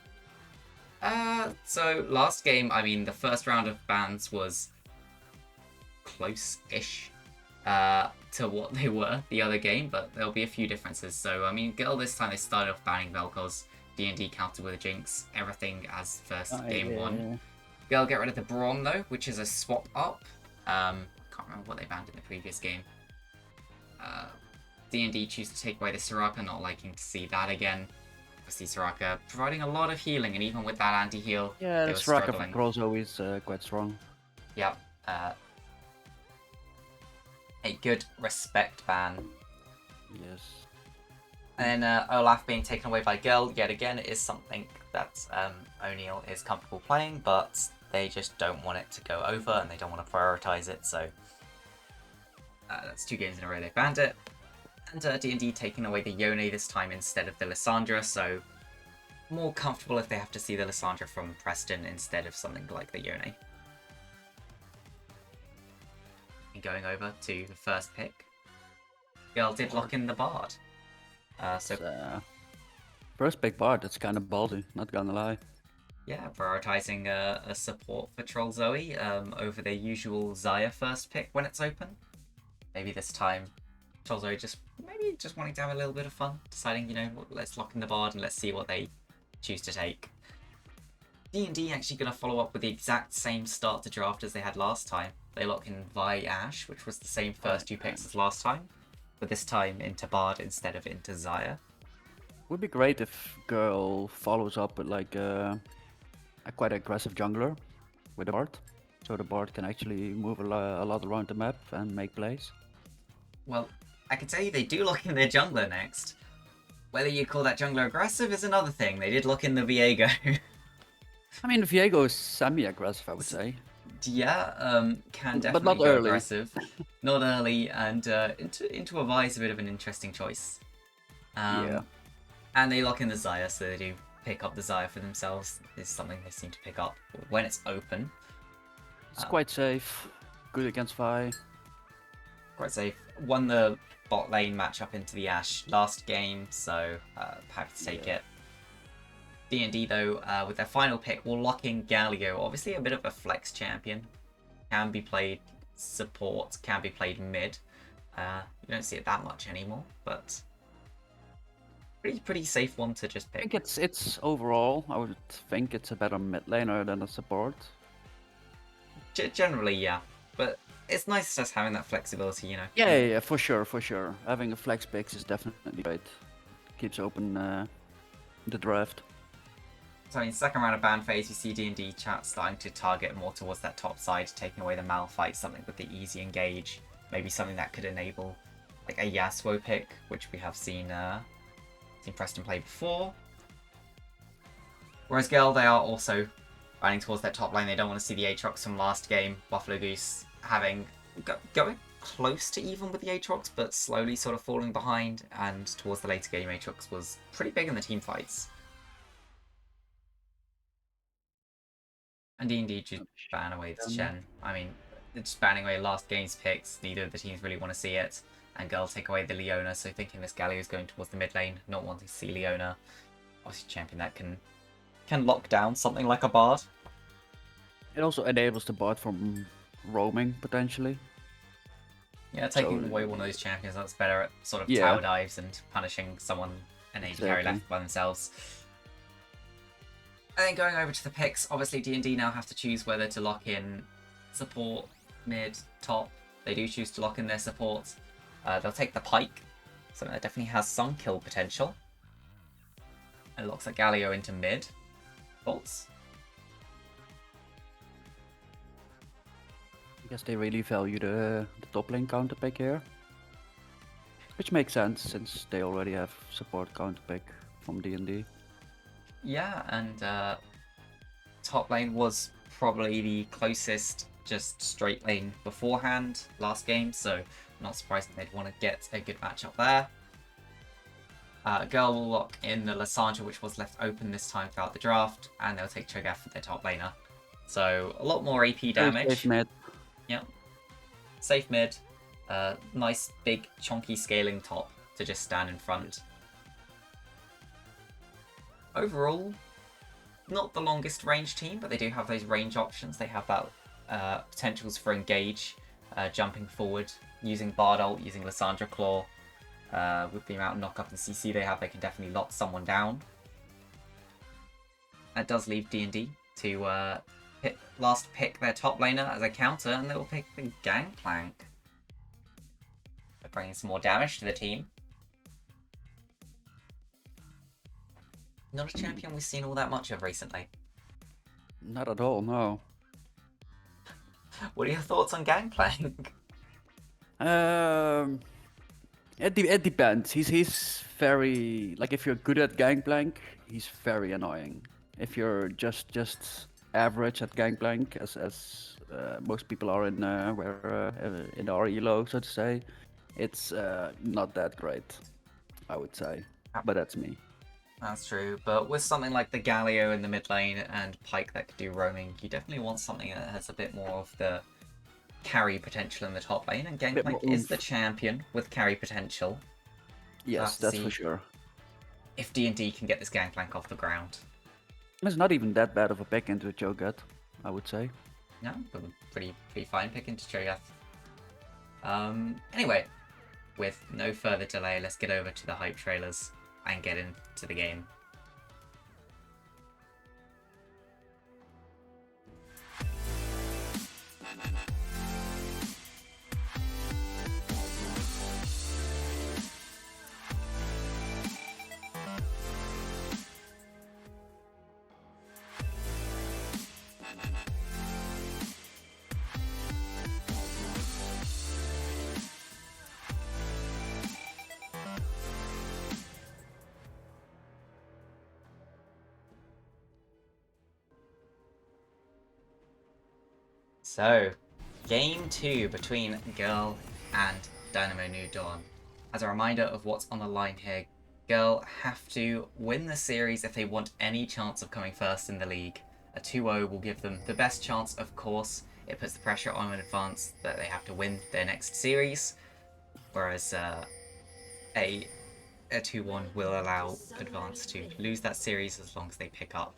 So last game, I mean, the first round of bans was close-ish to what they were the other game, but there'll be a few differences. So, I mean, Girl this time they started off banning Vel'Koz, D&D countered with a Jinx, everything as first game one. Yeah. Girl get rid of the Braum though, which is a swap up. Can't remember what they banned in the previous game. D&D choose to take away the Soraka, not liking to see that again. Obviously Soraka providing a lot of healing, and even with that anti-heal, Yeah, they the were Soraka struggling. from CoraL is quite strong. Yep. A good respect ban. Yes. And then Olaf being taken away by Girl, yet again, is something that O'Neill is comfortable playing, but they just don't want it to go over, and they don't want to prioritize it, so that's 2 games in a row they banned it. And D&D taking away the Yone this time instead of the Lissandra, so more comfortable if they have to see the Lissandra from Preston instead of something like the Yone. And going over to the first pick, Girl did lock in the Bard. First big Bard, that's kind of ballsy, not gonna lie. Yeah, prioritizing a support for Troll Zoe over their usual Xayah first pick when it's open. Maybe this time Troll Zoe just wanting to have a little bit of fun, deciding, let's lock in the Bard and let's see what they choose to take. D&D actually going to follow up with the exact same start to draft as they had last time. They lock in Vi Ash, which was the same first 2 picks as last time, but this time into Bard instead of into Xayah. Would be great if Girl follows up with like a quite aggressive jungler with a Bard, so the Bard can actually move a lot around the map and make plays. Well, I can tell you they do lock in their jungler next. Whether you call that jungler aggressive is another thing. They did lock in the Viego. I mean, Viego is semi-aggressive, I would say. Yeah, can definitely but not go early. aggressive. Not early, and into a Vi is a bit of an interesting choice. Yeah. And they lock in the Xayah, so they do pick up the Xayah for themselves. It's something they seem to pick up when it's open. It's quite safe. Good against Vi. Quite safe. Won the bot lane matchup into the Ashe last game, so happy to take it. D&D though, with their final pick, will lock in Galio. Obviously a bit of a flex champion. Can be played support, can be played mid. You don't see it that much anymore, but pretty safe one to just I pick. think it's overall, I would think it's a better mid laner than a support. Generally, yeah, but it's nice just having that flexibility, you know. Yeah, for sure, for sure. Having a flex picks is definitely great. Keeps open the draft. So in second round of ban phase, you see D&D chat starting to target more towards that top side, taking away the Malphite, something with the easy engage, maybe something that could enable like a Yasuo pick, which we have seen Preston play before. Whereas Girl, they are also running towards that top lane. They don't want to see the Aatrox from last game. Buffalo Goose going close to even with the Aatrox, but slowly sort of falling behind. And towards the later game, Aatrox was pretty big in the team fights. And D&D just ban away this Shen. I mean, just banning away last game's picks. Neither of the teams really want to see it. And Girl take away the Leona, so thinking this Galio is going towards the mid lane, not wanting to see Leona. Obviously, champion that can lock down something like a Bard. It also enables the bot from roaming potentially. Yeah, taking away one of those champions that's better at sort of Yeah. tower dives and punishing someone and AD carry left by themselves. And then going over to the picks, obviously D&D now have to choose whether to lock in support, mid, top. They do choose to lock in their support. They'll take the Pike, something that definitely has some kill potential. It looks like Galio into mid. Thoughts? I guess they really value the top lane counter pick here. Which makes sense since they already have support counter pick from D&D. Yeah, and top lane was probably the closest just straight lane beforehand last game, so not surprising they'd want to get a good matchup there. Girl will lock in the Lysandra, which was left open this time throughout the draft, and they'll take Cho'Gath for their top laner. So a lot more AP damage. Safe mid. Yeah. Safe mid. Nice big chunky scaling top to just stand in front. Overall, not the longest range team, but they do have those range options. They have that potentials for engage, jumping forward, using Bard ult, using Lysandra Claw. With the amount of knock up and CC they have, they can definitely lock someone down. That does leave D&D to pick their top laner as a counter, and they will pick the Gangplank. They're bringing some more damage to the team. Not a champion we've seen all that much of recently. Not at all, no. What are your thoughts on Gangplank? It depends. He's very like if you're good at Gangplank, he's very annoying. If you're just average at Gangplank, as most people are in in our elo, so to say, it's not that great, I would say. But that's me. That's true, but with something like the Galio in the mid lane and Pike that could do roaming, you definitely want something that has a bit more of the carry potential in the top lane, and Gangplank is the champion with carry potential. Yes, that's for sure. If D&D can get this Gangplank off the ground. It's not even that bad of a pick into a Cho'Gath, I would say. No, but pretty fine pick into Cho'Gath. Anyway, with no further delay, let's get over to the hype trailers and get into the game. So, Game 2 between Girl and Dynamo New Dawn. As a reminder of what's on the line here, Girl have to win the series if they want any chance of coming first in the league. A 2-0 will give them the best chance, of course. It puts the pressure on in advance that they have to win their next series, whereas a 2-1 will allow Advance to lose that series as long as they pick up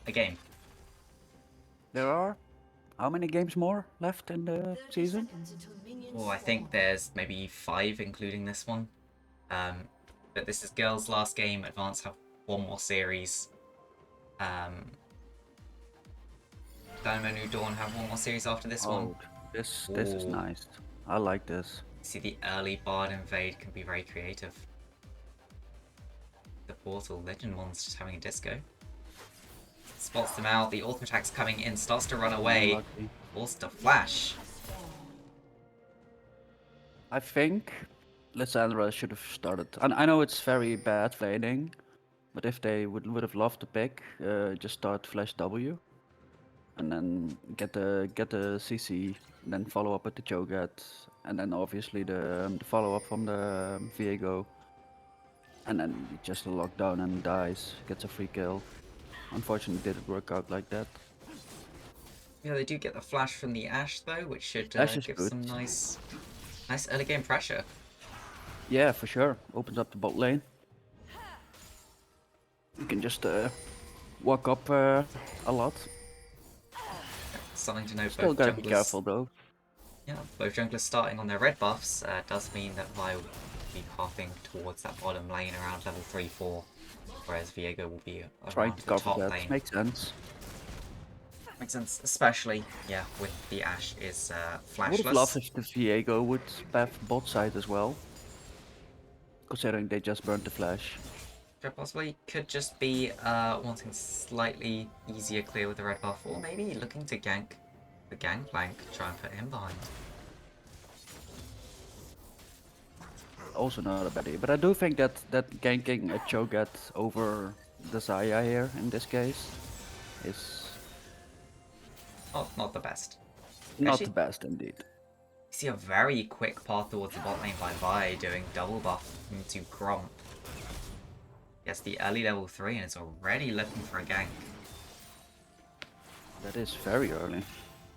a game. There are how many games more left in the season? Well, I think there's maybe 5, including this one. But this is Girls' last game. Advance have one more series. Dynamo New Dawn have one more series after this one. Oh, this is Ooh. nice. I like this. See, the early Bard invade can be very creative. The Portal, Legend one's just having a disco. Spots them out, the ultimate attack's coming in, starts to run away. Unlucky. Forced to flash. I think Lissandra should have started. And I know it's very bad laning, but if they would have loved to pick, just start Flash W, and then get the CC, and then follow up with the Cho'Gath, and then obviously the follow up from the Viego, and then he just locked down and dies, gets a free kill. Unfortunately, it didn't work out like that. Yeah, they do get the flash from the Ashe though, which should Ashe is give good. some nice early game pressure. Yeah, for sure. Opens up the bot lane. You can just walk up a lot. Something to note, Still both gotta junglers, be careful though. Yeah, both junglers starting on their red buffs does mean that Vi will be pathing towards that bottom lane around level 3-4, whereas Viego will be Trying around to the cover top that lane. makes sense. Makes sense, especially, yeah, with the Ashe is I would have loved flashless. if the Viego would path bot side as well, considering they just burnt the flash. Possibly could just be wanting slightly easier clear with the red buff, or maybe looking to gank the gangplank, try and put him behind. Also not a bad idea, but I do think that ganking a Cho'Gath over the Xayah here in this case is Not the best. not Actually, the best indeed. you see a very quick path towards the bot lane by Vi doing double buff into Gromp. Yes, the early level 3 and it's already looking for a gank. That is very early.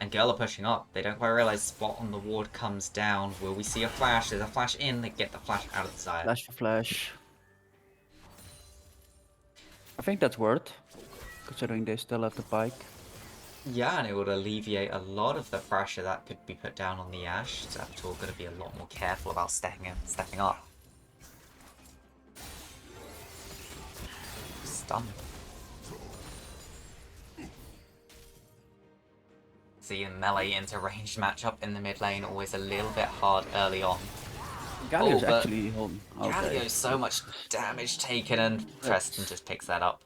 And Girl are pushing up. They don't quite realize spot on the ward comes down. Will we see a flash? There's a flash in. They get the flash out of the side. Flash for flash. I think that's worth, considering they still have the pike. Yeah, and it would alleviate a lot of the pressure that could be put down on the Ashe. So Abtul got to be a lot more careful about stepping up. Stun. See a melee into ranged matchup in the mid lane, always a little bit hard early on. Galio's but actually holding. Okay. Galio's so much damage taken and Preston just picks that up.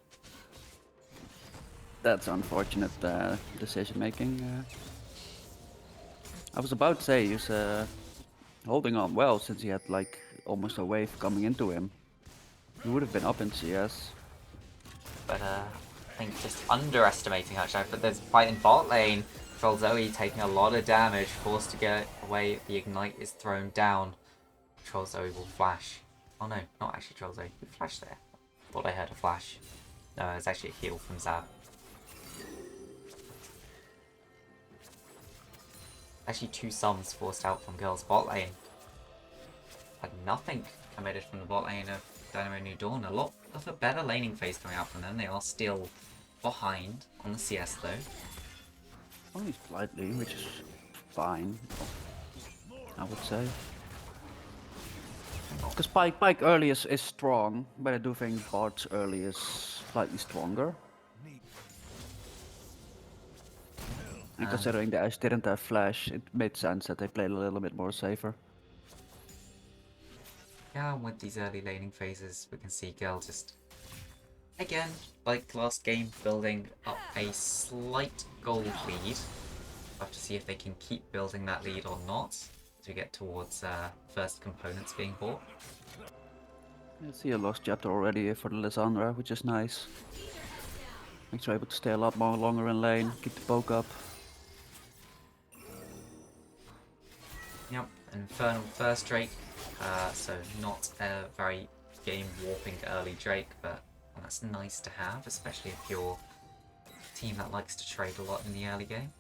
That's unfortunate decision making. I was about to say he's holding on well since he had like almost a wave coming into him. He would have been up in CS. But I think just underestimating actually. But there's a fight in bot lane. Troll Zoe taking a lot of damage, forced to get away. The ignite is thrown down. Troll Zoe will flash. Oh no, not actually Troll Zoe. Who flashed there? Thought I heard a flash. No, it's actually a heal from Zab. Actually, 2 sums forced out from Girls' bot lane. Had nothing committed from the bot lane of Dynamo New Dawn. A lot of a better laning phase coming out from them. They are still behind on the CS though. Only slightly, which is fine, I would say. Because Pike early is strong, but I do think Bard's early is slightly stronger. And considering the Ashe didn't have flash, it made sense that they played a little bit more safer. Yeah, with these early laning phases, we can see Girl just, again, like last game, building up a slight gold lead. We'll have to see if they can keep building that lead or not as we get towards first components being bought. I see a lost chapter already for the Lissandra, which is nice. Makes her able to stay a lot more longer in lane, keep the poke up. Yep, Infernal first Drake, so not a very game warping early Drake, but that's nice to have, especially if you're a team that likes to trade a lot in the early game.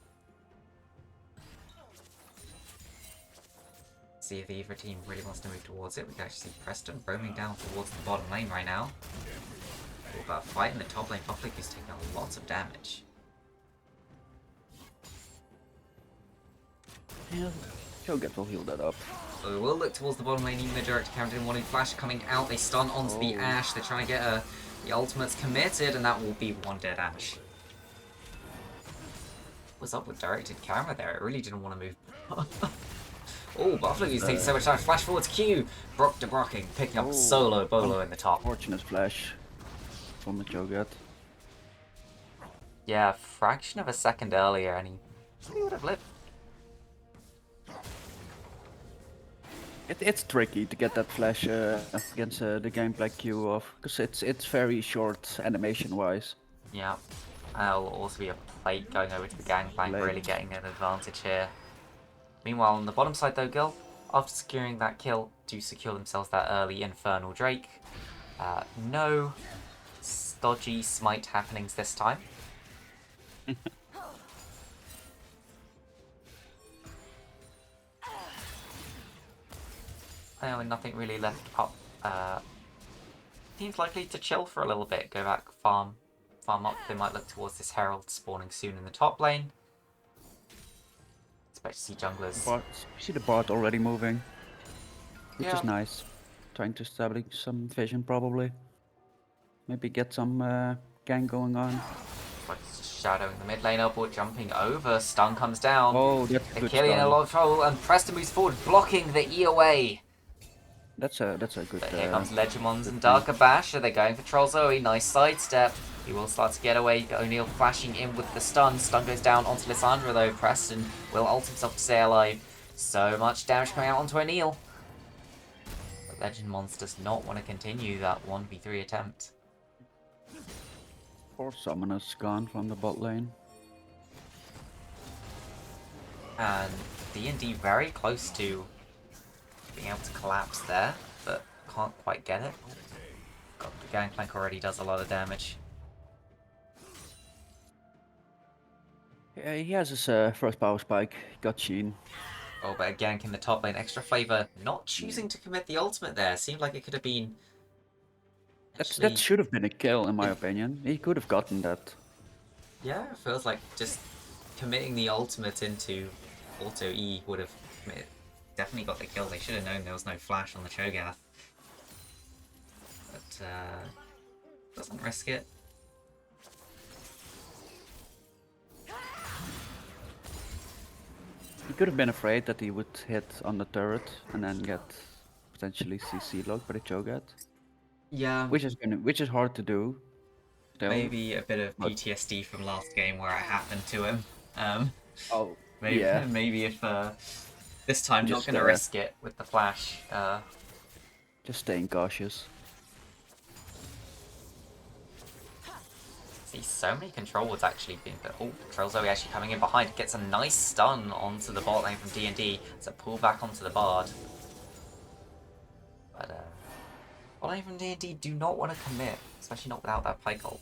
See if either team really wants to move towards it. We can actually see Preston roaming down towards the bottom lane right now. All about fighting the top lane. Public is taking lots of damage. Yeah, Cho'Gath will heal that up. So we'll look towards the bottom lane, even though direct counter didn't want to flash coming out. They stun onto the Ashe. They're trying to get the ultimates committed, and that will be one dead Ashe. What's up with directed camera there? It really didn't want to move. Oh, Buffalo is taking so much time. Flash forwards Q. Brock de Brocking picking up solo bolo in the top. Fortunate flash from the Cho'Gath. Yeah, a fraction of a second earlier, and he would have lived. It's tricky to get that flash against the gameplay Q off, because it's very short animation-wise. Yeah. There'll also be a plate going over to the gangplank, really getting an advantage here. Meanwhile, on the bottom side though, Gil, after securing that kill, do secure themselves that early Infernal Drake. No stodgy smite happenings this time. Nothing really left up. Seems likely to chill for a little bit, go back, farm up. They might look towards this Herald spawning soon in the top lane. Expect to see junglers. You see the bot already moving, which Yeah. is nice. Trying to establish some vision probably. Maybe get some gang going on. Like shadowing the mid lane up or jumping over. Stun comes down. Oh, that's They're good killing a stun. lot of trouble, and Preston moves forward, blocking the E away. That's a good. But here comes Legimon's and Darker Bash. Are they going for Troll Zoe? Nice sidestep. He will start to get away. O'Neal flashing in with the stun. Stun goes down onto Lissandra though. Preston will ult himself to stay alive. So much damage coming out onto O'Neal. But Legimon's does not want to continue that 1v3 attempt. 4 summoners gone from the bot lane. And DND very close to being able to collapse there, but can't quite get it. God, the gangplank already does a lot of damage. Yeah, he has his first power spike. Got Sheen. Oh, but a gank in the top lane. Extra flavor. Not choosing to commit the ultimate there. Seemed like it could have been... That should have been a kill in my opinion. He could have gotten that. Yeah, it feels like just committing the ultimate into auto E would have definitely got the kill. They should have known there was no flash on the Cho'Gath. But, doesn't risk it. He could have been afraid that he would hit on the turret and then get potentially CC locked by the Cho'Gath. Yeah. Which is hard to do. Still. Maybe a bit of PTSD from last game where it happened to him. Oh, maybe, yeah. Maybe if this time Just, not gonna risk it with the flash. Just staying cautious. See so many control wards actually being put. Oh, Troll Zoe actually coming in behind, gets a nice stun onto the bot lane from DND. It's a pull back onto the Bard. But bot lane from DND do not want to commit, especially not without that pike ult.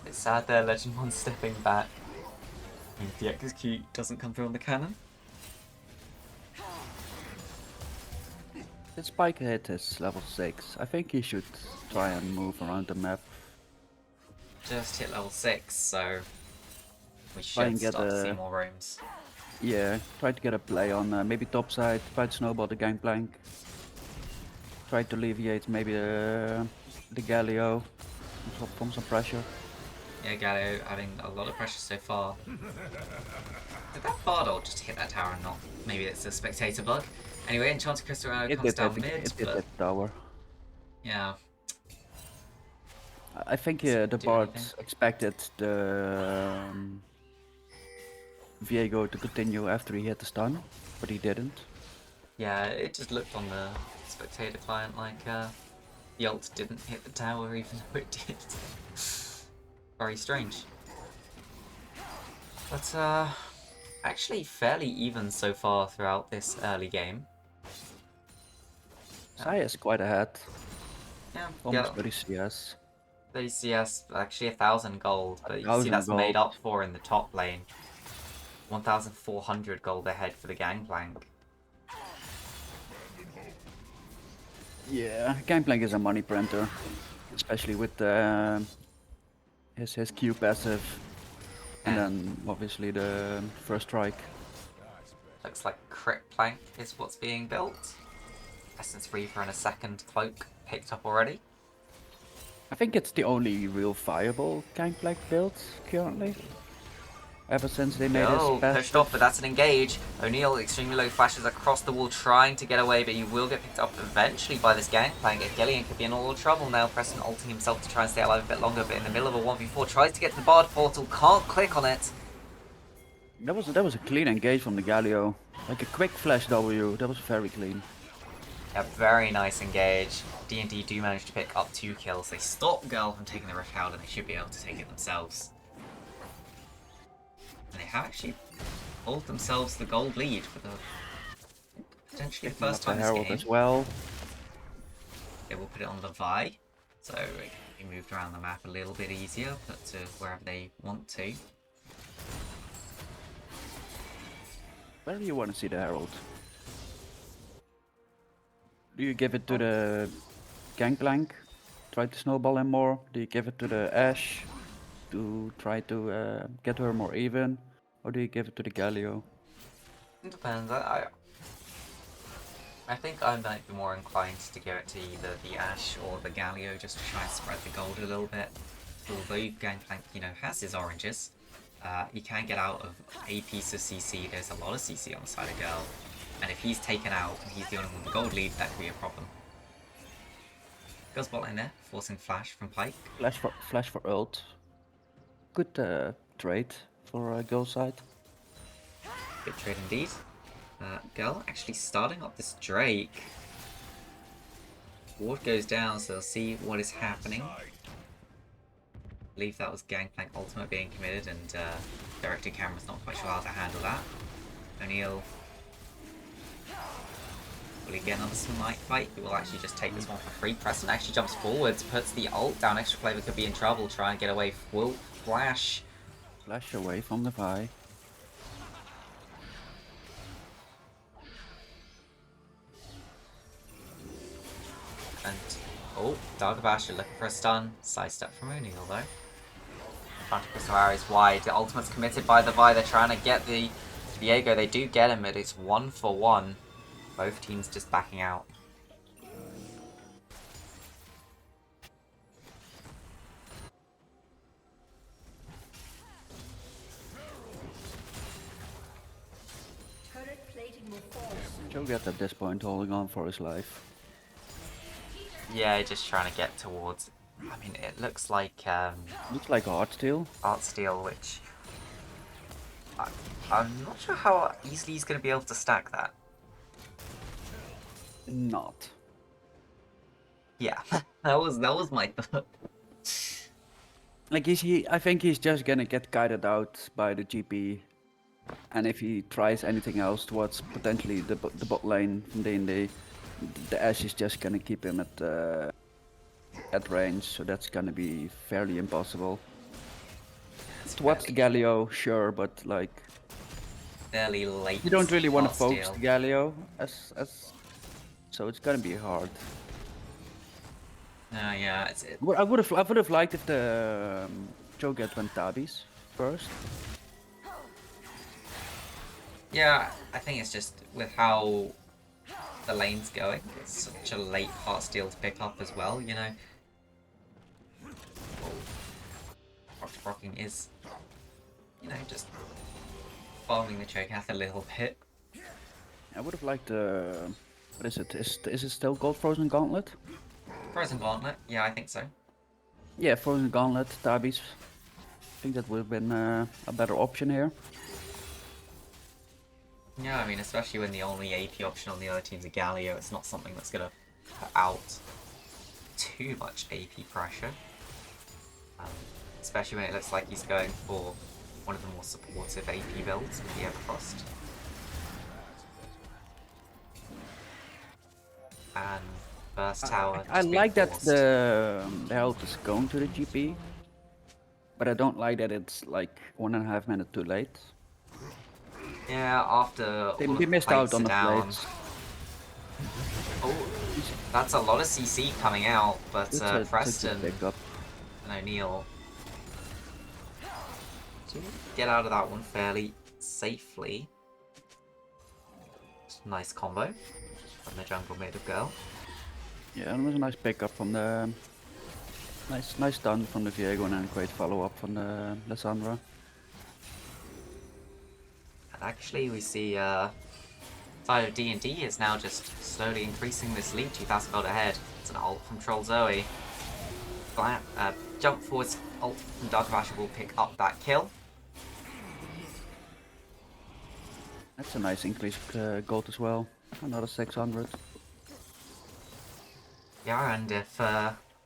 It's sad there, Legendmon stepping back. If the execute doesn't come through on the cannon. The spike hit is level 6. I think he should try and move around the map. Just hit level 6, so we Try should and get start to see more rooms. Yeah, try to get a play on maybe top side, try to snowball the gangplank. Try to alleviate maybe the Galio from some pressure. Yeah, Galio adding a lot of pressure so far. Did that Bard ult just hit that tower and not? Maybe it's a spectator bug. Anyway, Enchanted Crystal comes down mid, It did but hit the tower. yeah. I think Doesn't the do Bard anything. expected the Viego to continue after he hit the stun, but he didn't. Yeah, it just looked on the spectator client like the ult didn't hit the tower even though it did. Very strange. But actually fairly even so far throughout this early game. Saya is quite ahead, Yeah, almost 30 CS. 30 CS, actually 1,000 gold, but you see 1,000 that's made gold. up for in the top lane. 1,400 gold ahead for the gangplank. Yeah, Gangplank is a money printer, especially with his Q passive, and then obviously the first strike. Looks like Crit Plank is what's being built. Essence Reaver and a second cloak picked up already. I think it's the only real viable Gangplank build currently. Ever since they made his Oh, passive. pushed off, but that's an engage. O'Neal extremely low flashes across the wall trying to get away, but he will get picked up eventually by this Gangplank. Gillian could be in a lot of trouble now. Preston ulting himself to try and stay alive a bit longer, but in the middle of a 1v4, tries to get to the Bard portal, can't click on it. That was a clean engage from the Galio. Like a quick flash W. That was very clean. A very nice engage. DND do manage to pick up 2 kills. They stop Girl from taking the Rift out, and they should be able to take it themselves. And they have actually pulled themselves the gold lead for the potentially first time this Herald game. as well. They will put it on the Vi, so it can be moved around the map a little bit easier, put to wherever they want to. Where do you want to see the Herald? Do you give it to the Gangplank? Try to snowball him more? Do you give it to the Ashe? To try to get her more even? Or do you give it to the Galio? It depends. I think I might be more inclined to give it to either the Ashe or the Galio just to try and spread the gold a little bit. Although Gangplank, has his oranges, he can get out of a piece of CC. There's a lot of CC on the side of Girl. And if he's taken out and he's the only one with the gold lead, that could be a problem. Girl's bot lane there, forcing flash from Pyke. Flash for ult. Good trade for Girl's side. Good trade indeed. Girl actually starting up this Drake. Ward goes down, so they'll see what is happening. I believe that was Gangplank ultimate being committed, and director camera's not quite sure how to handle that. O'Neal. Will he get another smite fight? He will actually just take this one for free. Preston actually jumps forwards, puts the ult down. Extra Flavor could be in trouble, try and get away. Will flash. Flash away from the Vi. And, oh, Dark Basher looking for a stun. Sidestep from O'Neal though. Front of Crystal Arrows wide. The ultimate's committed by the Vi. They're trying to get the Viego. They do get him, but it's 1-for-1. Both teams just backing out. Turret plating will fall soon. Cho'Gath at this point holding on for his life. Yeah, just trying to get towards. I mean, it looks like Looks like a Heartsteel. Artsteel, which I'm not sure how easily he's going to be able to stack that. Not. Yeah, that was my thought. Like I think he's just gonna get guided out by the GP, and if he tries anything else towards potentially the bot lane from D&D, the Ashe is just gonna keep him at range, so that's gonna be fairly impossible. Towards the Galio, sure, but like Fairly late. you don't really want to focus Artsteel. the Galio as so it's gonna be hard. Yeah, I would have liked if the Cho'Gath went Tabis first. yeah. I think it's just with how the lane's going. It's such a late Heartsteel to pick up as well. Rocking is, just farming the Cho'Gath a little bit. I would have liked what is it? Is it still called Frozen Gauntlet? Frozen Gauntlet, yeah, I think so. Yeah, Frozen Gauntlet, Tabis. I think that would have been a better option here. Yeah, I mean, especially when the only AP option on the other team's a Galio, it's not something that's gonna put out too much AP pressure. Especially when it looks like he's going for one of the more supportive AP builds with the Everfrost. And first tower. I just being like that forced. the health is going to the GP, but I don't like that it's like 1.5 minutes too late. Yeah, after They all of the missed plates out on are the down. plates. Oh, That's a lot of CC coming out, but It's a Preston good pickup. and O'Neal to get out of that one fairly safely. Nice combo from the jungle made of girl. Yeah, it was a nice pickup from the nice stun from the Viego and then a great follow up from the Lissandra. And actually, we see side of DND is now just slowly increasing this lead. 2,000 gold ahead. It's an ult from Troll Zoe. Jump forwards ult from Dark Basher will pick up that kill. That's a nice increase of gold as well. Another 600. Yeah, and if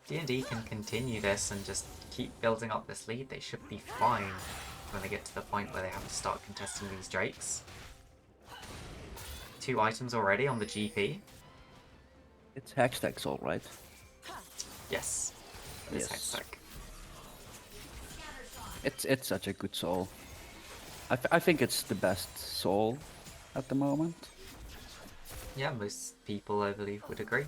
D&D can continue this and just keep building up this lead, they should be fine when they get to the point where they have to start contesting these Drakes. 2 items already on the GP. It's Hextech Soul, right? Yes, it is Yes. Hextech. It's such a good soul. I think it's the best soul at the moment. Yeah, most people, I believe, would agree.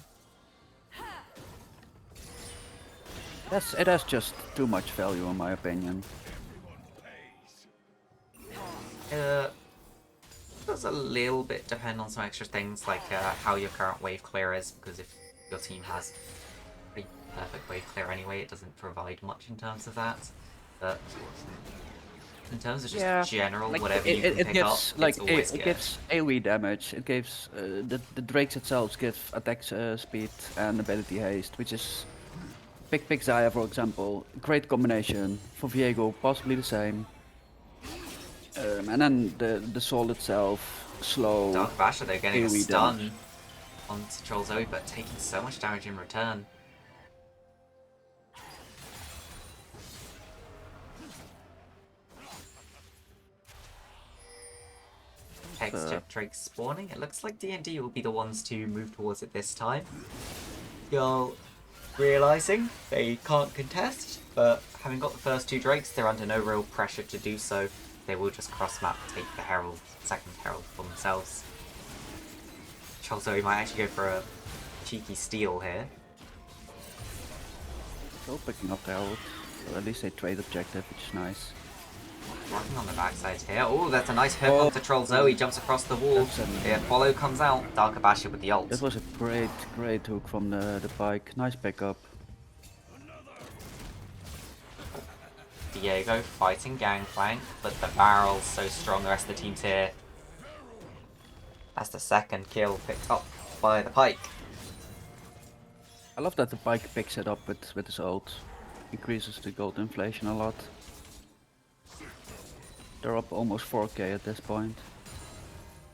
It has just too much value in my opinion. Does a little bit depend on some extra things, like how your current wave clear is, because if your team has pretty perfect wave clear anyway, it doesn't provide much in terms of that. But in terms of just general, like, whatever you can pick up, like it's always it good. gives AoE damage. It gives the drakes itself give attack speed and ability haste, which is pick Zaya for example. Great combination for Viego, possibly the same. And then the soul itself, slow. Dark Basher, they're getting a AoE stun damage. on Troll Zoe, but taking so much damage in return. Hex Drake spawning. It looks like D&D will be the ones to move towards it this time. Girl realizing they can't contest, but having got the first 2 Drakes, they're under no real pressure to do so. They will just cross-map, take the Herald, second Herald for themselves. Cholzo might actually go for a cheeky steal here. Still picking up the Herald. So at least they trade objective, which is nice. Working on the backside here. Oh, that's a nice hook onto Troll Zoe. Jumps across the wall. The follow comes out. Dark Basher with the ult. That was a great hook from the pike. Nice pickup. Diego fighting Gangplank, but the barrel's so strong the rest of the team's here. That's the second kill picked up by the pike. I love that the pike picks it up with his ult. Increases the gold inflation a lot. They're up almost 4k at this point.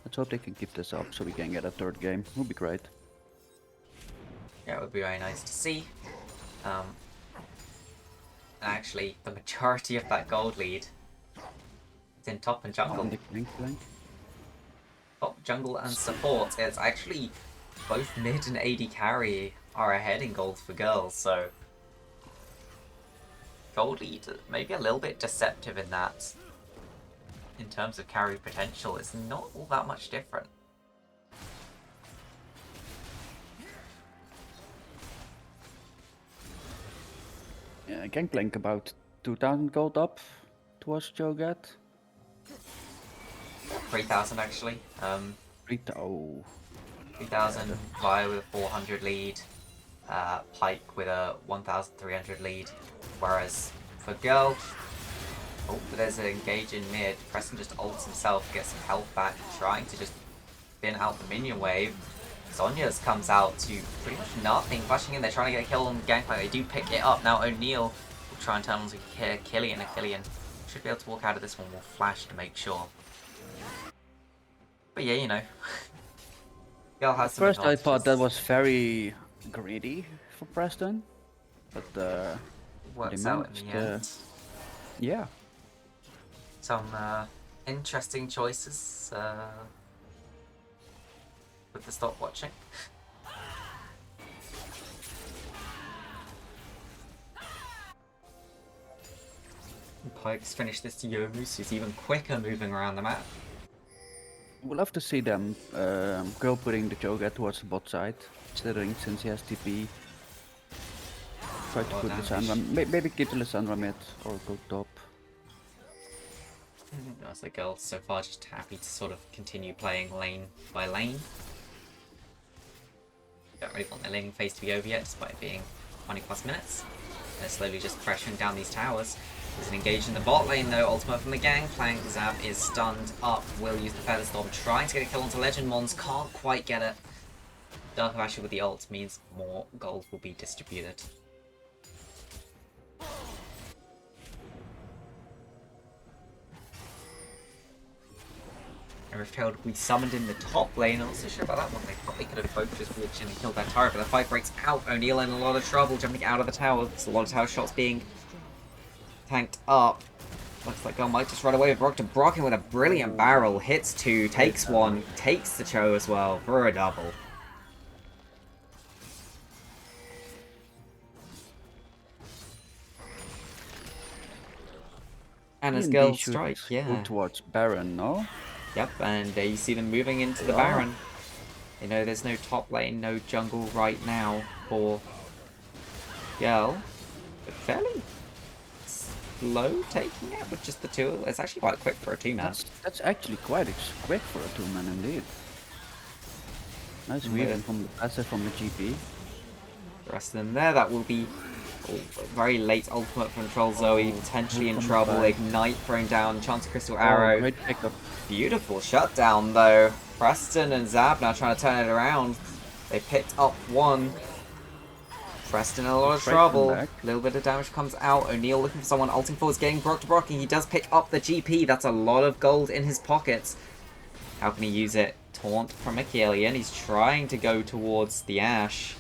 Let's hope they can keep this up so we can get a 3rd game. Would be great. Yeah, it would be very nice to see. Actually, the majority of that gold lead is in top and jungle. Top, jungle, and support. It's actually both mid and AD carry are ahead in gold for girls, so gold lead maybe a little bit deceptive in that. In terms of carry potential, it's not all that much different. Yeah, Gangplank about 2000 gold up towards Jogat. 3,000 actually. 3,000 Via with a 400 lead. Pike with a 1,300 lead. Whereas for girl, oh, but there's an engage in mid. Preston just ults himself, gets some health back, trying to just bin out the minion wave. Sonya's comes out to pretty much nothing, flashing in there, trying to get a kill on Gangplank. They do pick it up. Now O'Neal will try and turn on to Killian. Killian should be able to walk out of this one. We'll flash to make sure. But yeah, you know. Girl has some First I thought that advantages. was very greedy for Preston. But Works they out in the managed, end. yeah. Some interesting choices with the stop watching. Pike's finished this Yomus, who's even quicker moving around the map. We'll have to see them. Girl putting the Cho'Gath towards the bot side, considering since he has TP. Try to More put damage. Lissandra, maybe keep the Lissandra mid or go top. As the girl so far just happy to sort of continue playing lane by lane. Don't really want their laning phase to be over yet, despite it being 20 plus minutes. They're slowly just pressuring down these towers. There's an engage in the bot lane though, ultimate from the Gangplank. Zab is stunned up, will use the Feather Storm, trying to get a kill onto Legend Mons, can't quite get it. Dark of Asher with the ult means more gold will be distributed. Rifthold we summoned in the top lane. I'm not so sure about that one. They probably could have both just walked in and killed that turret, but the fight breaks out. O'Neal in a lot of trouble jumping out of the tower. There's a lot of tower shots being tanked up. Looks like Gun might just run away with Brock to Brocken with a brilliant barrel. Hits two, takes one, takes the Cho as well for a double. And as D&D girls should strike, Go yeah. towards Baron, no? Yep, and you see them moving into the Yeah. Baron. You know, there's no top lane, no jungle right now for Girl. But fairly slow taking it with just the two. It's actually quite quick for a two-man. That's actually quite quick for a 2-man indeed. Nice weaving from the passive from the GP. The rest of them there, that will be very late ultimate from Troll Zoe, potentially in trouble. Ignite thrown down, chance of Crystal Arrow. Great pickup. Beautiful shutdown though. Preston and Zab now trying to turn it around. They picked up one. Preston in a lot of trouble. A little bit of damage comes out. O'Neal looking for someone ulting forwards, getting Brock to Brock, and he does pick up the GP. That's a lot of gold in his pockets. How can he use it? Taunt from Achillean. He's trying to go towards the Ashe.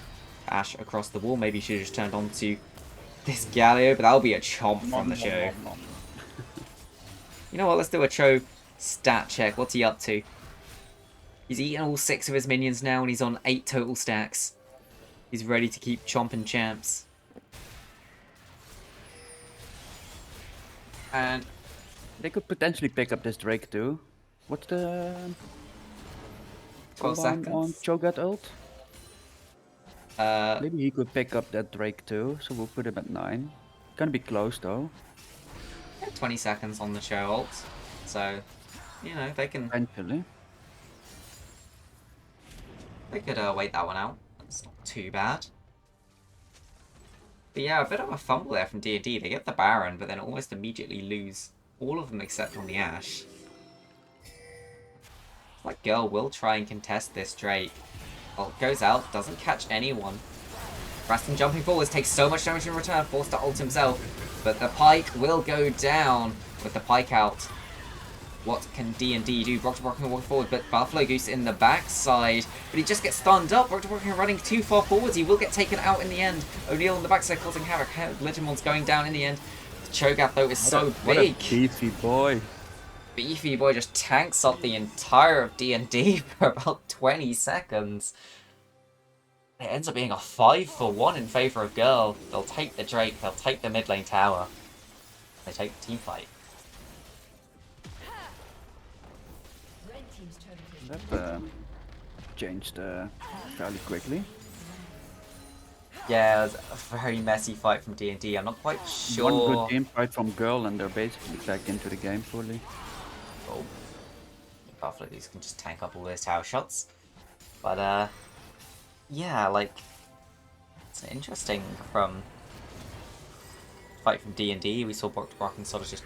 Ashe across the wall. Maybe he should have just turned on to this Galio, but that'll be a chomp from the Cho. You know what? Let's do a Cho stat check. What's he up to? He's eaten all 6 of his minions now, and he's on 8 total stacks. He's ready to keep chomping champs. And they could potentially pick up this Drake too. What's the 12 seconds on Cho'Gath ult? Uh, Maybe he could pick up that Drake too, so we'll put him at 9. Gonna be close though. 20 seconds on the show ult, so you know they can. Eventually. They could wait that one out. It's not too bad. But yeah, a bit of a fumble there from D&D. They get the Baron, but then almost immediately lose all of them except on the Ashe. Like Girl will try and contest this Drake. Well, goes out, doesn't catch anyone. Preston jumping forwards, takes so much damage in return, forced to ult himself. But the Pike will go down with the Pike out. What can D&D do? Brock can walk forward, but Buffalo Goose in the backside. But he just gets stunned up. Brock running too far forwards. He will get taken out in the end. O'Neal on the backside causing havoc. Legendmon's going down in the end. The Cho'Gath, though, is so big. What a beefy boy. Beefy boy just tanks up the entire of D&D for about 20 seconds. It ends up being a 5-for-1 in favour of Girl. They'll take the Drake, they'll take the mid lane tower. They take the team fight. That changed fairly quickly. Yeah, it was a very messy fight from D&D. I'm not quite sure. One good team fight from Girl and they're basically back into the game fully. Oh. Buffalo Goose can just tank up all those tower shots. But, yeah, like, it's an interesting fight from D&D. We saw Brocken sort of just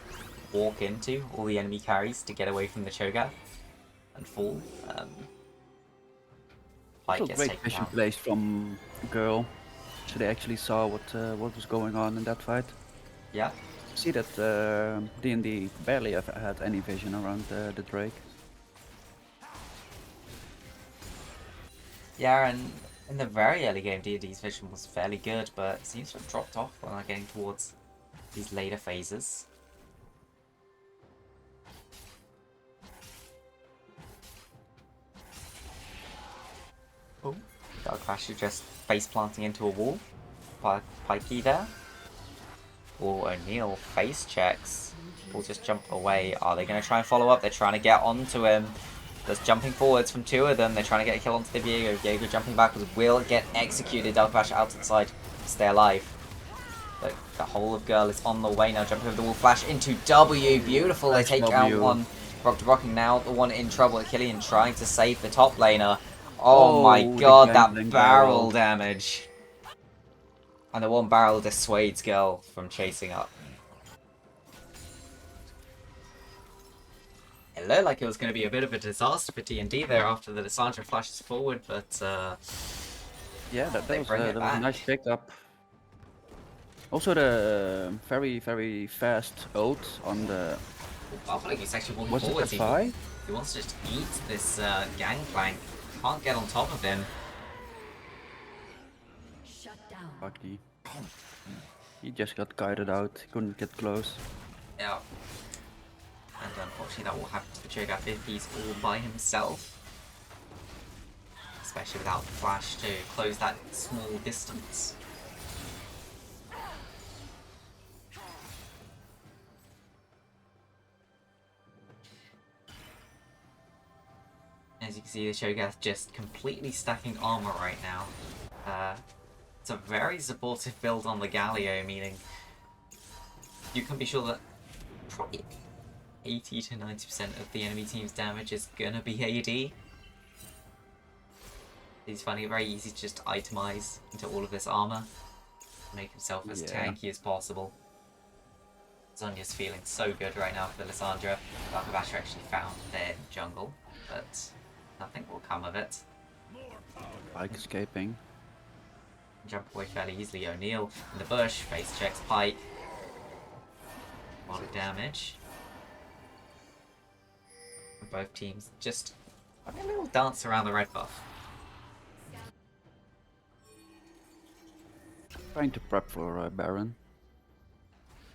walk into all the enemy carries to get away from the Cho'Gath and fall. Pike gets Great taken vision out. placed from Girl, so they actually saw what was going on in that fight. Yeah. See that D&D barely have had any vision around the Drake. Yeah, and in the very early game, D&D's vision was fairly good, but it seems to have dropped off when they're getting towards these later phases. Oh, Dark Crasher just face planting into a wall. Pikey there. Oh, O'Neal face checks. Will just jump away. Are they going to try and follow up? They're trying to get onto him. There's jumping forwards from two of them. They're trying to get a kill onto the Viego. Viego jumping backwards will get executed. Darkbash out to the side to stay alive. But the whole of Girl is on the way now. Jumping over the wall. Flash into W. Beautiful. They take out one. Rock to Rocking now. The one in trouble. Achillean trying to save the top laner. Oh my god, that barrel damage. And the one barrel dissuades Girl from chasing up. It looked like it was going to be a bit of a disaster for DND there after the Lissandra flashes forward, but yeah, that was a nice pickup. Also the very, very fast ult on the... Buffalo is actually walking was forwards. It the he wants to just eat this gangplank. Can't get on top of him. Shut down. Lucky. He just got guided out. He couldn't get close. Yeah. And unfortunately that will happen to the Cho'Gath if he's all by himself. Especially without the flash to close that small distance. As you can see, the Cho'Gath just completely stacking armor right now. It's a very supportive build on the Galio, meaning you can be sure that probably 80 to 90% of the enemy team's damage is gonna be AD. He's finding it very easy to just itemize into all of this armor, make himself as tanky as possible. Zhonya's feeling so good right now for Lissandra. Darkbash actually found their jungle, but nothing will come of it. Pike escaping. Jump away fairly easily. O'Neal in the bush, face checks Pike. A lot of damage. Both teams just having a little dance around the red buff. Trying to prep for Baron.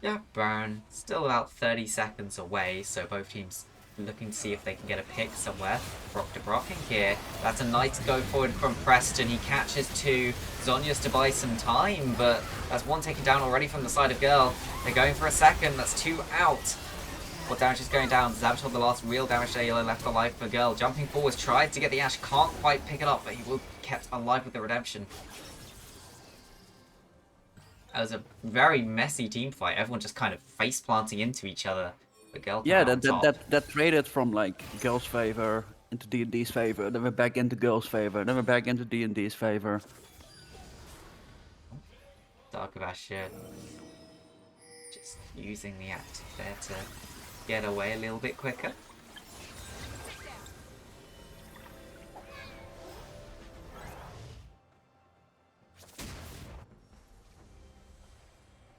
Yeah, Baron still about 30 seconds away, so both teams looking to see if they can get a pick somewhere. Brock to Brocking here. That's a nice go forward from Preston. He catches two. Zhonya's to buy some time, but that's one taken down already from the side of Girl. They're going for a second. That's two out. What damage is going down? Zabashol, the last real damage dealer left alive for Girl. Jumping forwards, tried to get the Ashe. Can't quite pick it up, but he will be kept alive with the redemption. That was a very messy team fight. Everyone just kind of face planting into each other. But Girl that traded from like Girl's favor into D&D's favor, then we're back into Girl's favor, then we're back into D&D's favor. Darkbash just using the active there to get away a little bit quicker.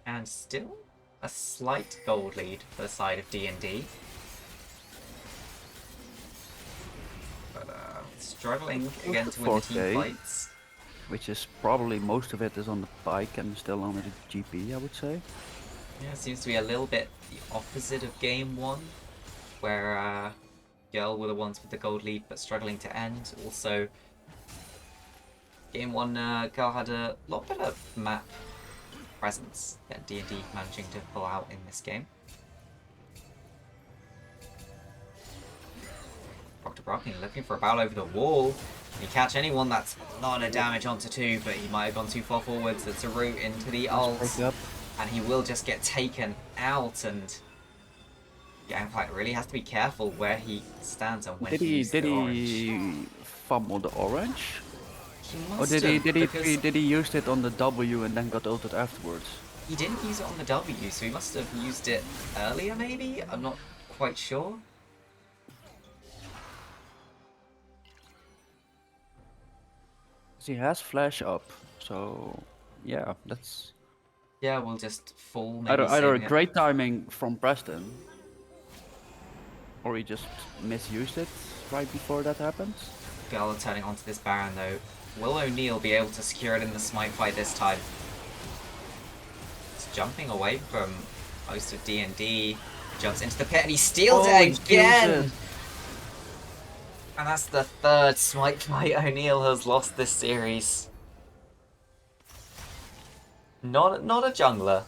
And still a slight gold lead for the side of D&D. But struggling again to win the team fights. Which is probably most of it is on the bike and still on the GP, I would say. Yeah, it seems to be a little bit the opposite of game one, where Girl were the ones with the gold lead but struggling to end. Also, game one, Girl had a lot better map presence that D&D managing to pull out in this game. Dr. Brocking looking for a battle over the wall. Can he catch anyone? That's not a damage onto two, but he might have gone too far forwards. That's a route into the ult. And he will just get taken out, and Gangplank really has to be careful where he stands and when he uses the orange. Did he fumble the orange? He must Or did he have, use it on the W and then got ulted afterwards? He didn't use it on the W, so he must have used it earlier maybe? I'm not quite sure. He has flash up, so yeah, that's... Yeah, we'll just fall maybe. Either a great timing from Preston, or he just misused it right before that happens. Girl turning onto this Baron though. Will O'Neal be able to secure it in the smite fight this time? It's jumping away from most of D&D. Jumps into the pit and he steals it again! And that's the third smite fight O'Neal has lost this series. Not a jungler,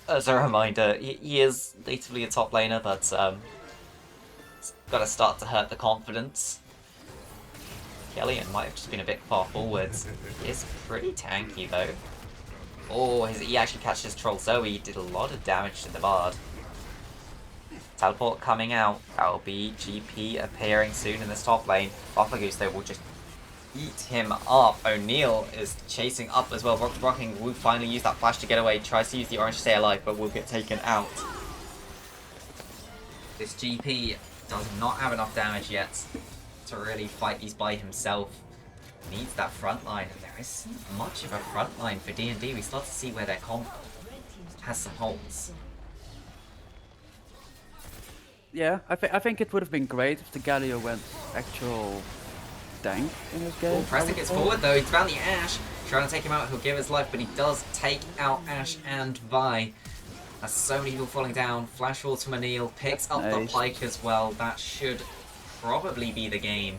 as a reminder. He is natively a top laner, but it's got to start to hurt the confidence. Kellyan might have just been a bit far forwards. He is pretty tanky though. Oh, he actually catches Troll Zoe. Did a lot of damage to the Bard. Teleport coming out. That'll be GP appearing soon in this top lane. Buffalogoose though will just eat him up. O'Neal is chasing up as well. Rocking will finally use that flash to get away. Tries to use the orange to stay alive, but will get taken out. This GP does not have enough damage yet to really fight these by himself. Needs that front line, and there isn't much of a front line for D&D. We start to see where their comp has some holes. Yeah, I think it would have been great if the Galio went actual tank in this game. Oh, Preston gets forward though. He's found the Ashe. Trying to take him out. He'll give his life, but he does take out Ashe and Vi. There's so many people falling down. Flash ult from O'Neal. Picks up the Pike as well. That should probably be the game.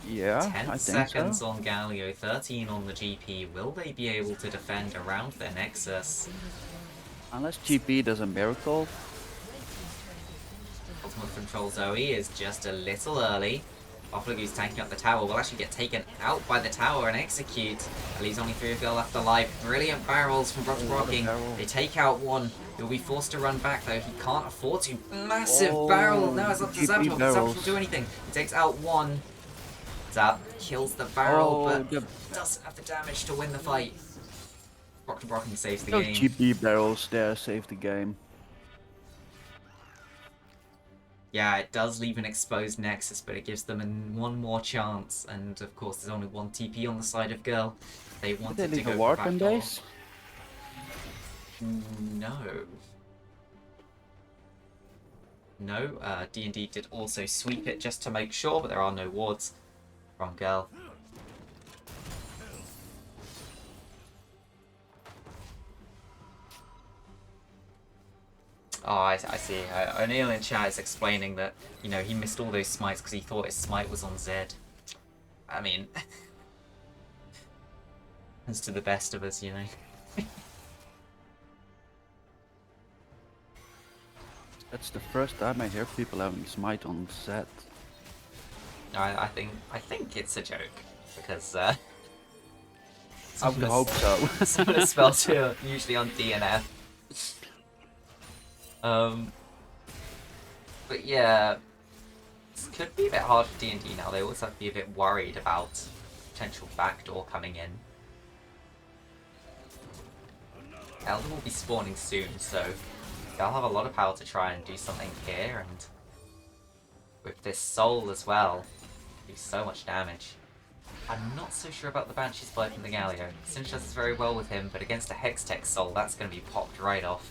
Yeah, 10 I think seconds so. on Galio, 13 on the GP. Will they be able to defend around their Nexus? Unless GP does a miracle. Ultimate control Zoe is just a little early. Buffalogoose tanking up the tower will actually get taken out by the tower and execute. At least only 3 of girl left alive. Brilliant barrels from Rocking. They take out one. He'll be forced to run back though. He can't afford to. Massive barrel. No, it's not to Zapdos. Zapdos will do anything. He takes out one. Zap kills the barrel, but doesn't have the damage to win the fight. Rocking saves the Those game. GP barrels there save the game. Yeah, it does leave an exposed Nexus, but it gives them one more chance. And of course, there's only one TP on the side of Girl. They wanted Did they to leave a go ward back in base? No. No, D&D did also sweep it just to make sure, but there are no wards from Girl. Oh, I see. O'Neal in chat is explaining that, you know, he missed all those smites because he thought his smite was on Zed. I mean, as to the best of us, you know. That's the first time I hear people having smite on set. I think it's a joke because I would hope so. some of the spells are usually on DNF. But yeah, this could be a bit hard for D&D now. They also have to be a bit worried about potential backdoor coming in. Elder will be spawning soon, so they'll have a lot of power to try and do something here, and with this soul as well, do so much damage. I'm not so sure about the Banshee's Blow from the Galio. Cinch does this very well with him, but against a Hextech soul, that's going to be popped right off.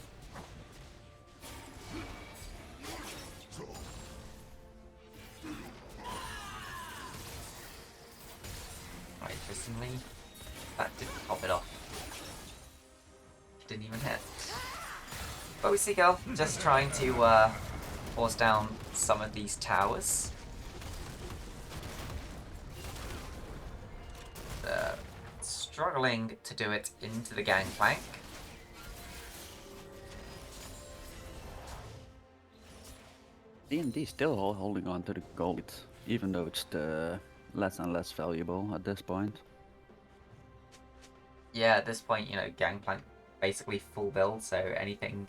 Right, interestingly, that didn't pop it off. Didn't even hit. But we see Girl just trying to force down some of these towers. Struggling to do it into the gangplank. D&D still holding on to the gold, even though it's the less and less valuable at this point. Yeah, at this point, you know, gangplank basically full build, so anything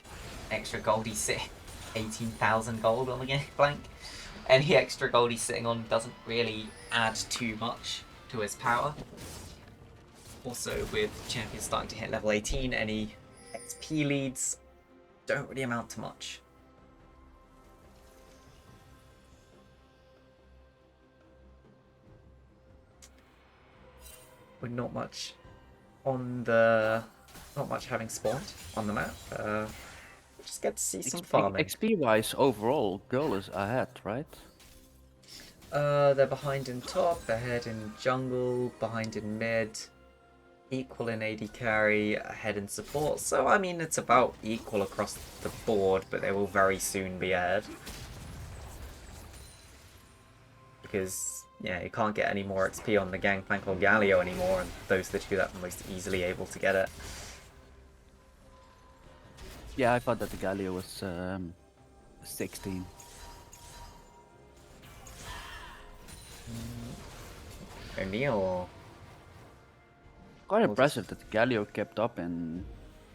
extra goldy sitting 18,000 gold on the gangplank. Any extra gold he's sitting on doesn't really add too much to his power. Also, with champions starting to hit level 18, any XP leads don't really amount to much. With not much on the... not much having spawned on the map. We just get to see some farming. XP-wise, overall, Girl is ahead, right? They're behind in top, ahead in jungle, behind in mid, equal in AD carry, ahead in support. So, I mean, it's about equal across the board, but they will very soon be ahead. Because, yeah, you can't get any more XP on the Gangplank or Galio anymore, and those are the two that are most easily able to get it. Yeah, I thought that the Galio was 16. O'Neal. Quite We'll impressive that Galio kept up in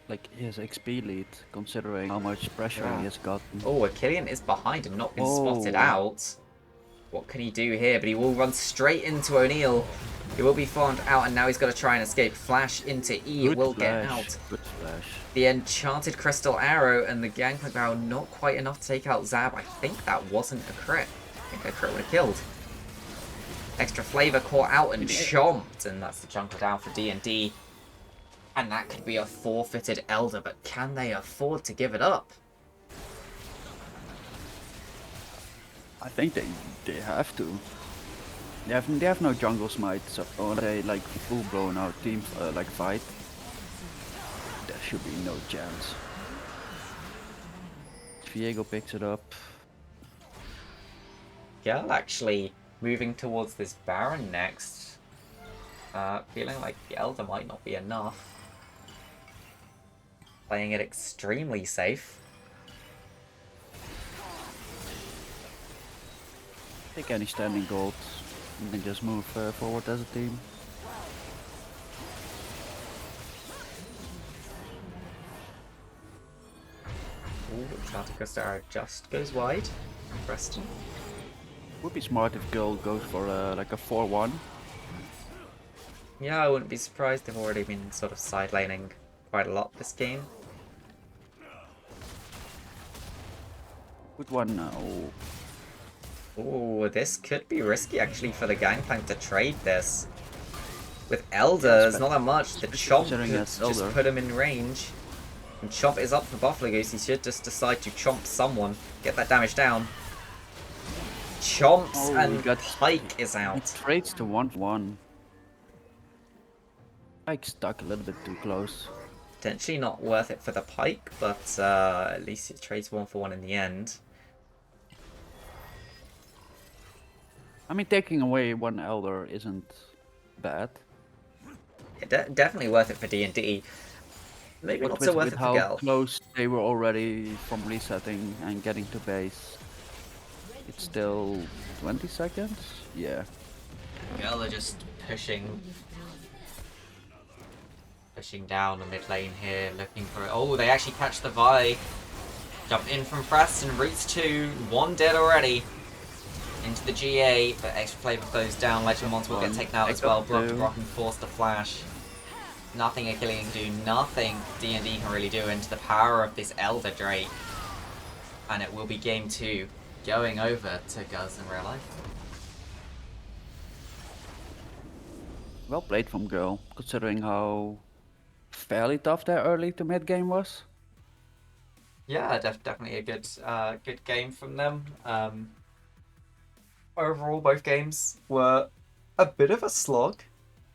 like his XP lead, considering how much pressure Yeah. he has gotten. Oh, Achillean is behind him, not been spotted Oh. out. What can he do here? But he will run straight into O'Neal. He will be farmed out, and now he's got to try and escape. Flash into E. It Good will get flash. out. Good flash. The Enchanted Crystal Arrow and the Gangplank Barrel not quite enough to take out Zab. I think that wasn't a crit. I think a crit would have killed. Extra Flavor caught out and chomped, and that's the chunk down for D&D. And that could be a forfeited Elder, but can they afford to give it up? I think they have to. They have no jungle smite, so they like full blown out team like fight. There should be no chance. Viego picks it up. Girl actually moving towards this Baron next. Feeling like the Elder might not be enough. Playing it extremely safe. Take any standing gold and then just move forward as a team. Ooh, Chanticleer just goes wide. Preston. Would be smart if Girl goes for like a 4-1. Yeah, I wouldn't be surprised. They've already been sort of side laning quite a lot this game. Good one now. Ooh, this could be risky actually for the Gangplank to trade this. With Elder, there's not that much. The Chomp considering could it's just Elder. put him in range. And Chomp is up for Buffalo Goose. He should just decide to chomp someone. Get that damage down. Chomps Oh, we and got- Pike is He out. trades to 1-1. Pike stuck a little bit too close. Potentially not worth it for the Pike, but at least it trades 1-for-1 in the end. I mean, taking away one Elder isn't bad. Yeah, definitely worth it for D&D. Maybe But not so worth with it for how Gel. close they were already from resetting and getting to base, it's still 20 seconds? Yeah. Gel are just pushing down the mid lane here, looking for it. Oh, they actually catch the Vi. Jump in from Preston, roots 2, 1 dead already. Into the GA, but extra flavor goes down. Legend Mons will get taken out as well. Brock and forced to flash. Nothing Achilles can do, nothing D&D can really do into the power of this Elder Drake. And it will be game 2, going over to Guz in real life. Well played from Girl, considering how fairly tough their early to mid game was. Yeah, definitely a good game from them. Overall, both games were a bit of a slog.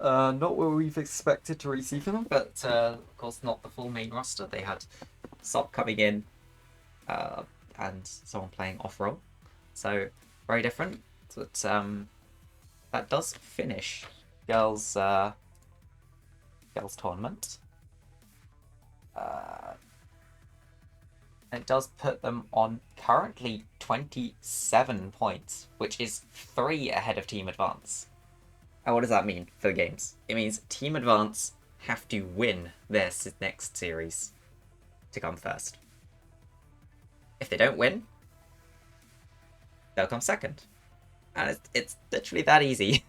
Not what we've expected to really see from them, but of course not the full main roster. They had Sop coming in and someone playing off-role. So, very different. But that does finish girls' tournament. It does put them on currently 27 points, which is 3 ahead of Team Advance. And what does that mean for the games? It means Team Advance have to win their next series to come first. If they don't win, they'll come second. And it's literally that easy.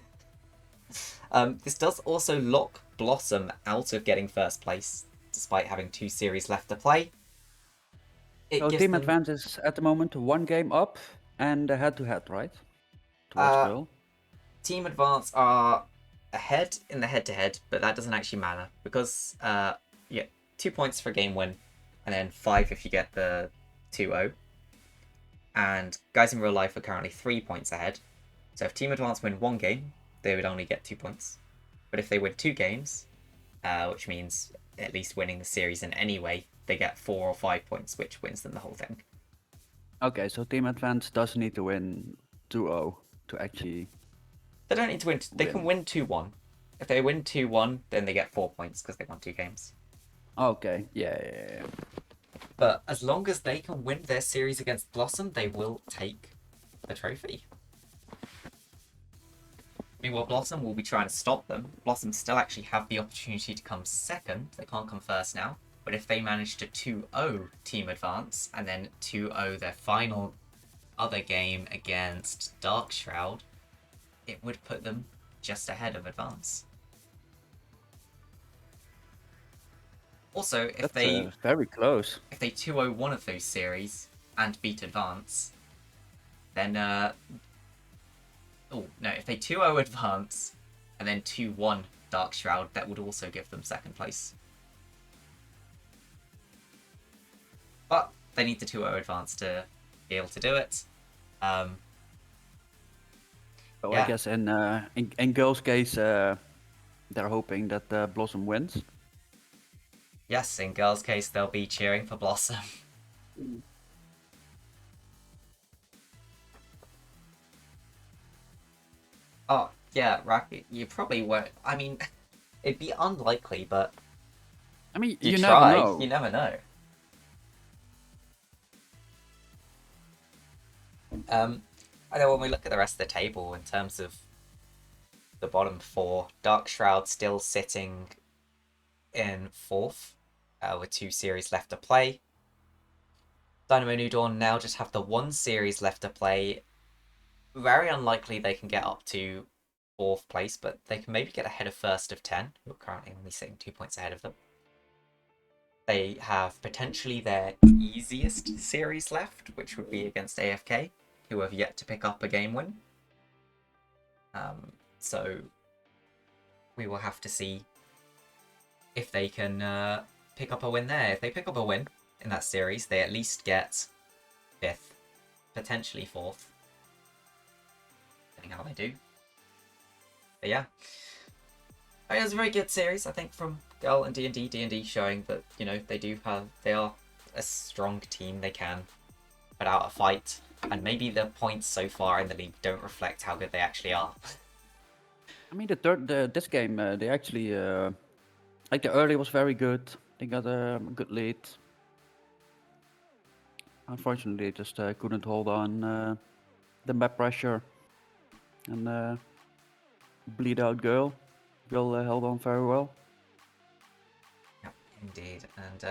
This does also lock Blossom out of getting first place, despite having 2 series left to play. So Team Advance is at the moment 1 game up and a head-to-head, right? Towards Girl. Team Advance are ahead in the head-to-head, but that doesn't actually matter because you get 2 points for a game win, and then 5 if you get the 2-0. And guys in real life are currently 3 points ahead. So if Team Advance win 1 game, they would only get 2 points. But if they win 2 games, which means at least winning the series in any way, they get 4 or 5 points, which wins them the whole thing. Okay, so Team Advance does need to win 2-0 to actually... They don't need to win. They can win 2-1. If they win 2-1, then they get 4 points because they won 2 games. Okay, yeah. But as long as they can win their series against Blossom, they will take the trophy. Meanwhile, Blossom will be trying to stop them. Blossom still actually have the opportunity to come second. They can't come first now. But if they manage to 2-0 Team Advance and then 2-0 their final other game against Dark Shroud, it would put them just ahead of Advance. Also, if That's very close. if they 2-0 one of those series and beat Advance, then oh no, if they 2-0 Advance and then 2-1 Dark Shroud, that would also give them second place. But they need the 2-0 Advance to be able to do it. So Yeah. I guess in girls' case, they're hoping that Blossom wins. Yes, in girls' case, they'll be cheering for Blossom. Oh, yeah, Rocky, you probably won't. I mean, it'd be unlikely, but I mean, you never try, know. you never know. I know when we look at the rest of the table in terms of the bottom four, Dark Shroud still sitting in fourth with 2 series left to play. Dynamo New Dawn now just have the 1 series left to play. Very unlikely they can get up to 4th place, but they can maybe get ahead of first of 10, who are currently only sitting 2 points ahead of them. They have potentially their easiest series left, which would be against AFK, who have yet to pick up a game win. So we will have to see if they can pick up a win there. If they pick up a win in that series, they at least get 5th, potentially 4th, depending how they do. But yeah, I mean, it was a very good series, I think, from Girl and D&D. D&D showing that, you know, they are a strong team. They can put out a fight, and maybe the points so far in the league don't reflect how good they actually are. I mean, this game, they actually like the early was very good. They got a good lead. Unfortunately, they just couldn't hold on the map pressure and bleed out girl. Girl held on very well. Yep, indeed. And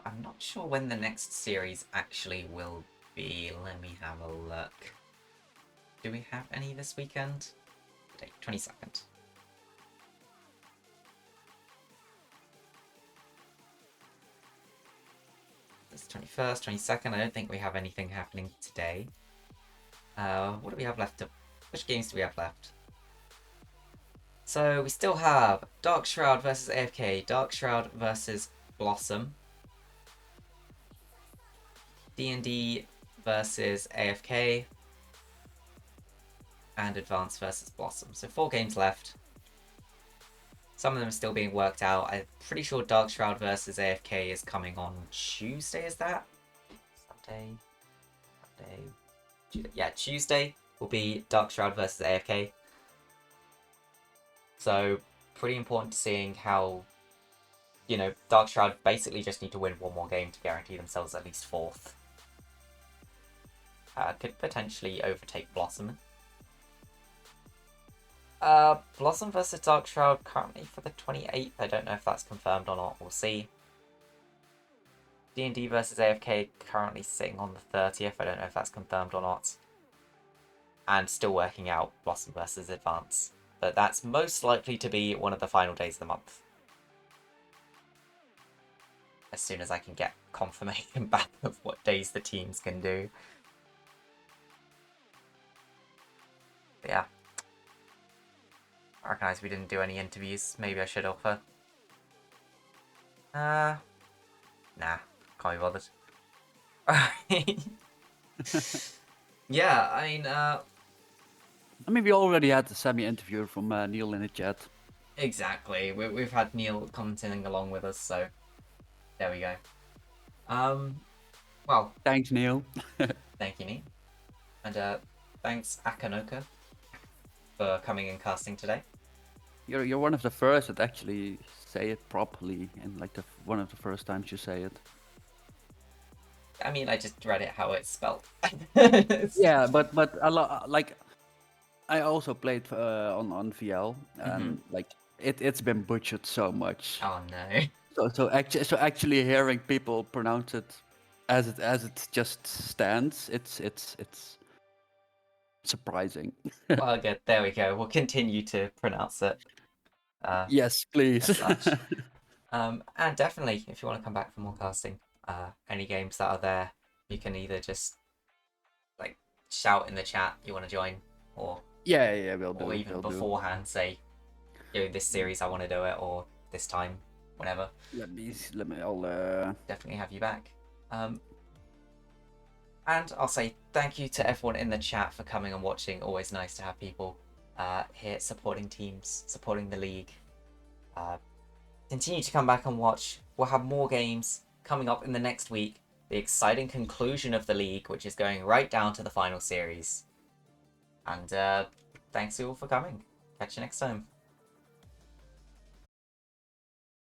I'm not sure when the next series actually will be. Let me have a look. Do we have any this weekend? 22nd. It's 21st, 22nd. I don't think we have anything happening today. What do we have left? Which games do we have left? So we still have Dark Shroud versus AFK, Dark Shroud versus Blossom, D&D versus AFK, and Advance versus Blossom. So 4 games left. Some of them are still being worked out. I'm pretty sure Dark Shroud versus AFK is coming on Tuesday, is that? Sunday? Monday? Tuesday. Yeah, Tuesday will be Dark Shroud versus AFK. So, pretty important to seeing how, you know, Dark Shroud basically just need to win 1 more game to guarantee themselves at least 4th. Could potentially overtake Blossom. Blossom versus Dark Shroud currently for the 28th. I don't know if that's confirmed or not. We'll see. D&D versus AFK currently sitting on the 30th. I don't know if that's confirmed or not. And still working out Blossom versus Advance. But that's most likely to be one of the final days of the month. As soon as I can get confirmation back of what days the teams can do. But yeah. I recognise we didn't do any interviews. Maybe I should offer. Nah. Can't be bothered. Yeah, I mean, we already had the semi-interview from Neil in the chat. Exactly. We've had Neil commenting along with us, so there we go. Well, thanks, Neil. Thank you, Neil. And thanks, Akanoka, for coming and casting today. You're one of the first that actually say it properly, and like one of the first times you say it. I mean, I just read it how it's spelled. Yeah, but a lot like I also played on VL, and like it's been butchered so much. Oh no. So actually hearing people pronounce it as it just stands, it's surprising. Well, good. There we go. We'll continue to pronounce it Yes, please. as such. And definitely, if you want to come back for more casting, any games that are there, you can either just like shout in the chat you want to join, or Yeah, will do. even Will do. beforehand say, "Yo, this series I want to do it," or this time, whenever. I'll Definitely have you back. And I'll say thank you to everyone in the chat for coming and watching. Always nice to have people here supporting teams, supporting the league. Continue to come back and watch. We'll have more games coming up in the next week. The exciting conclusion of the league, which is going right down to the final series. And thanks you all for coming. Catch you next time.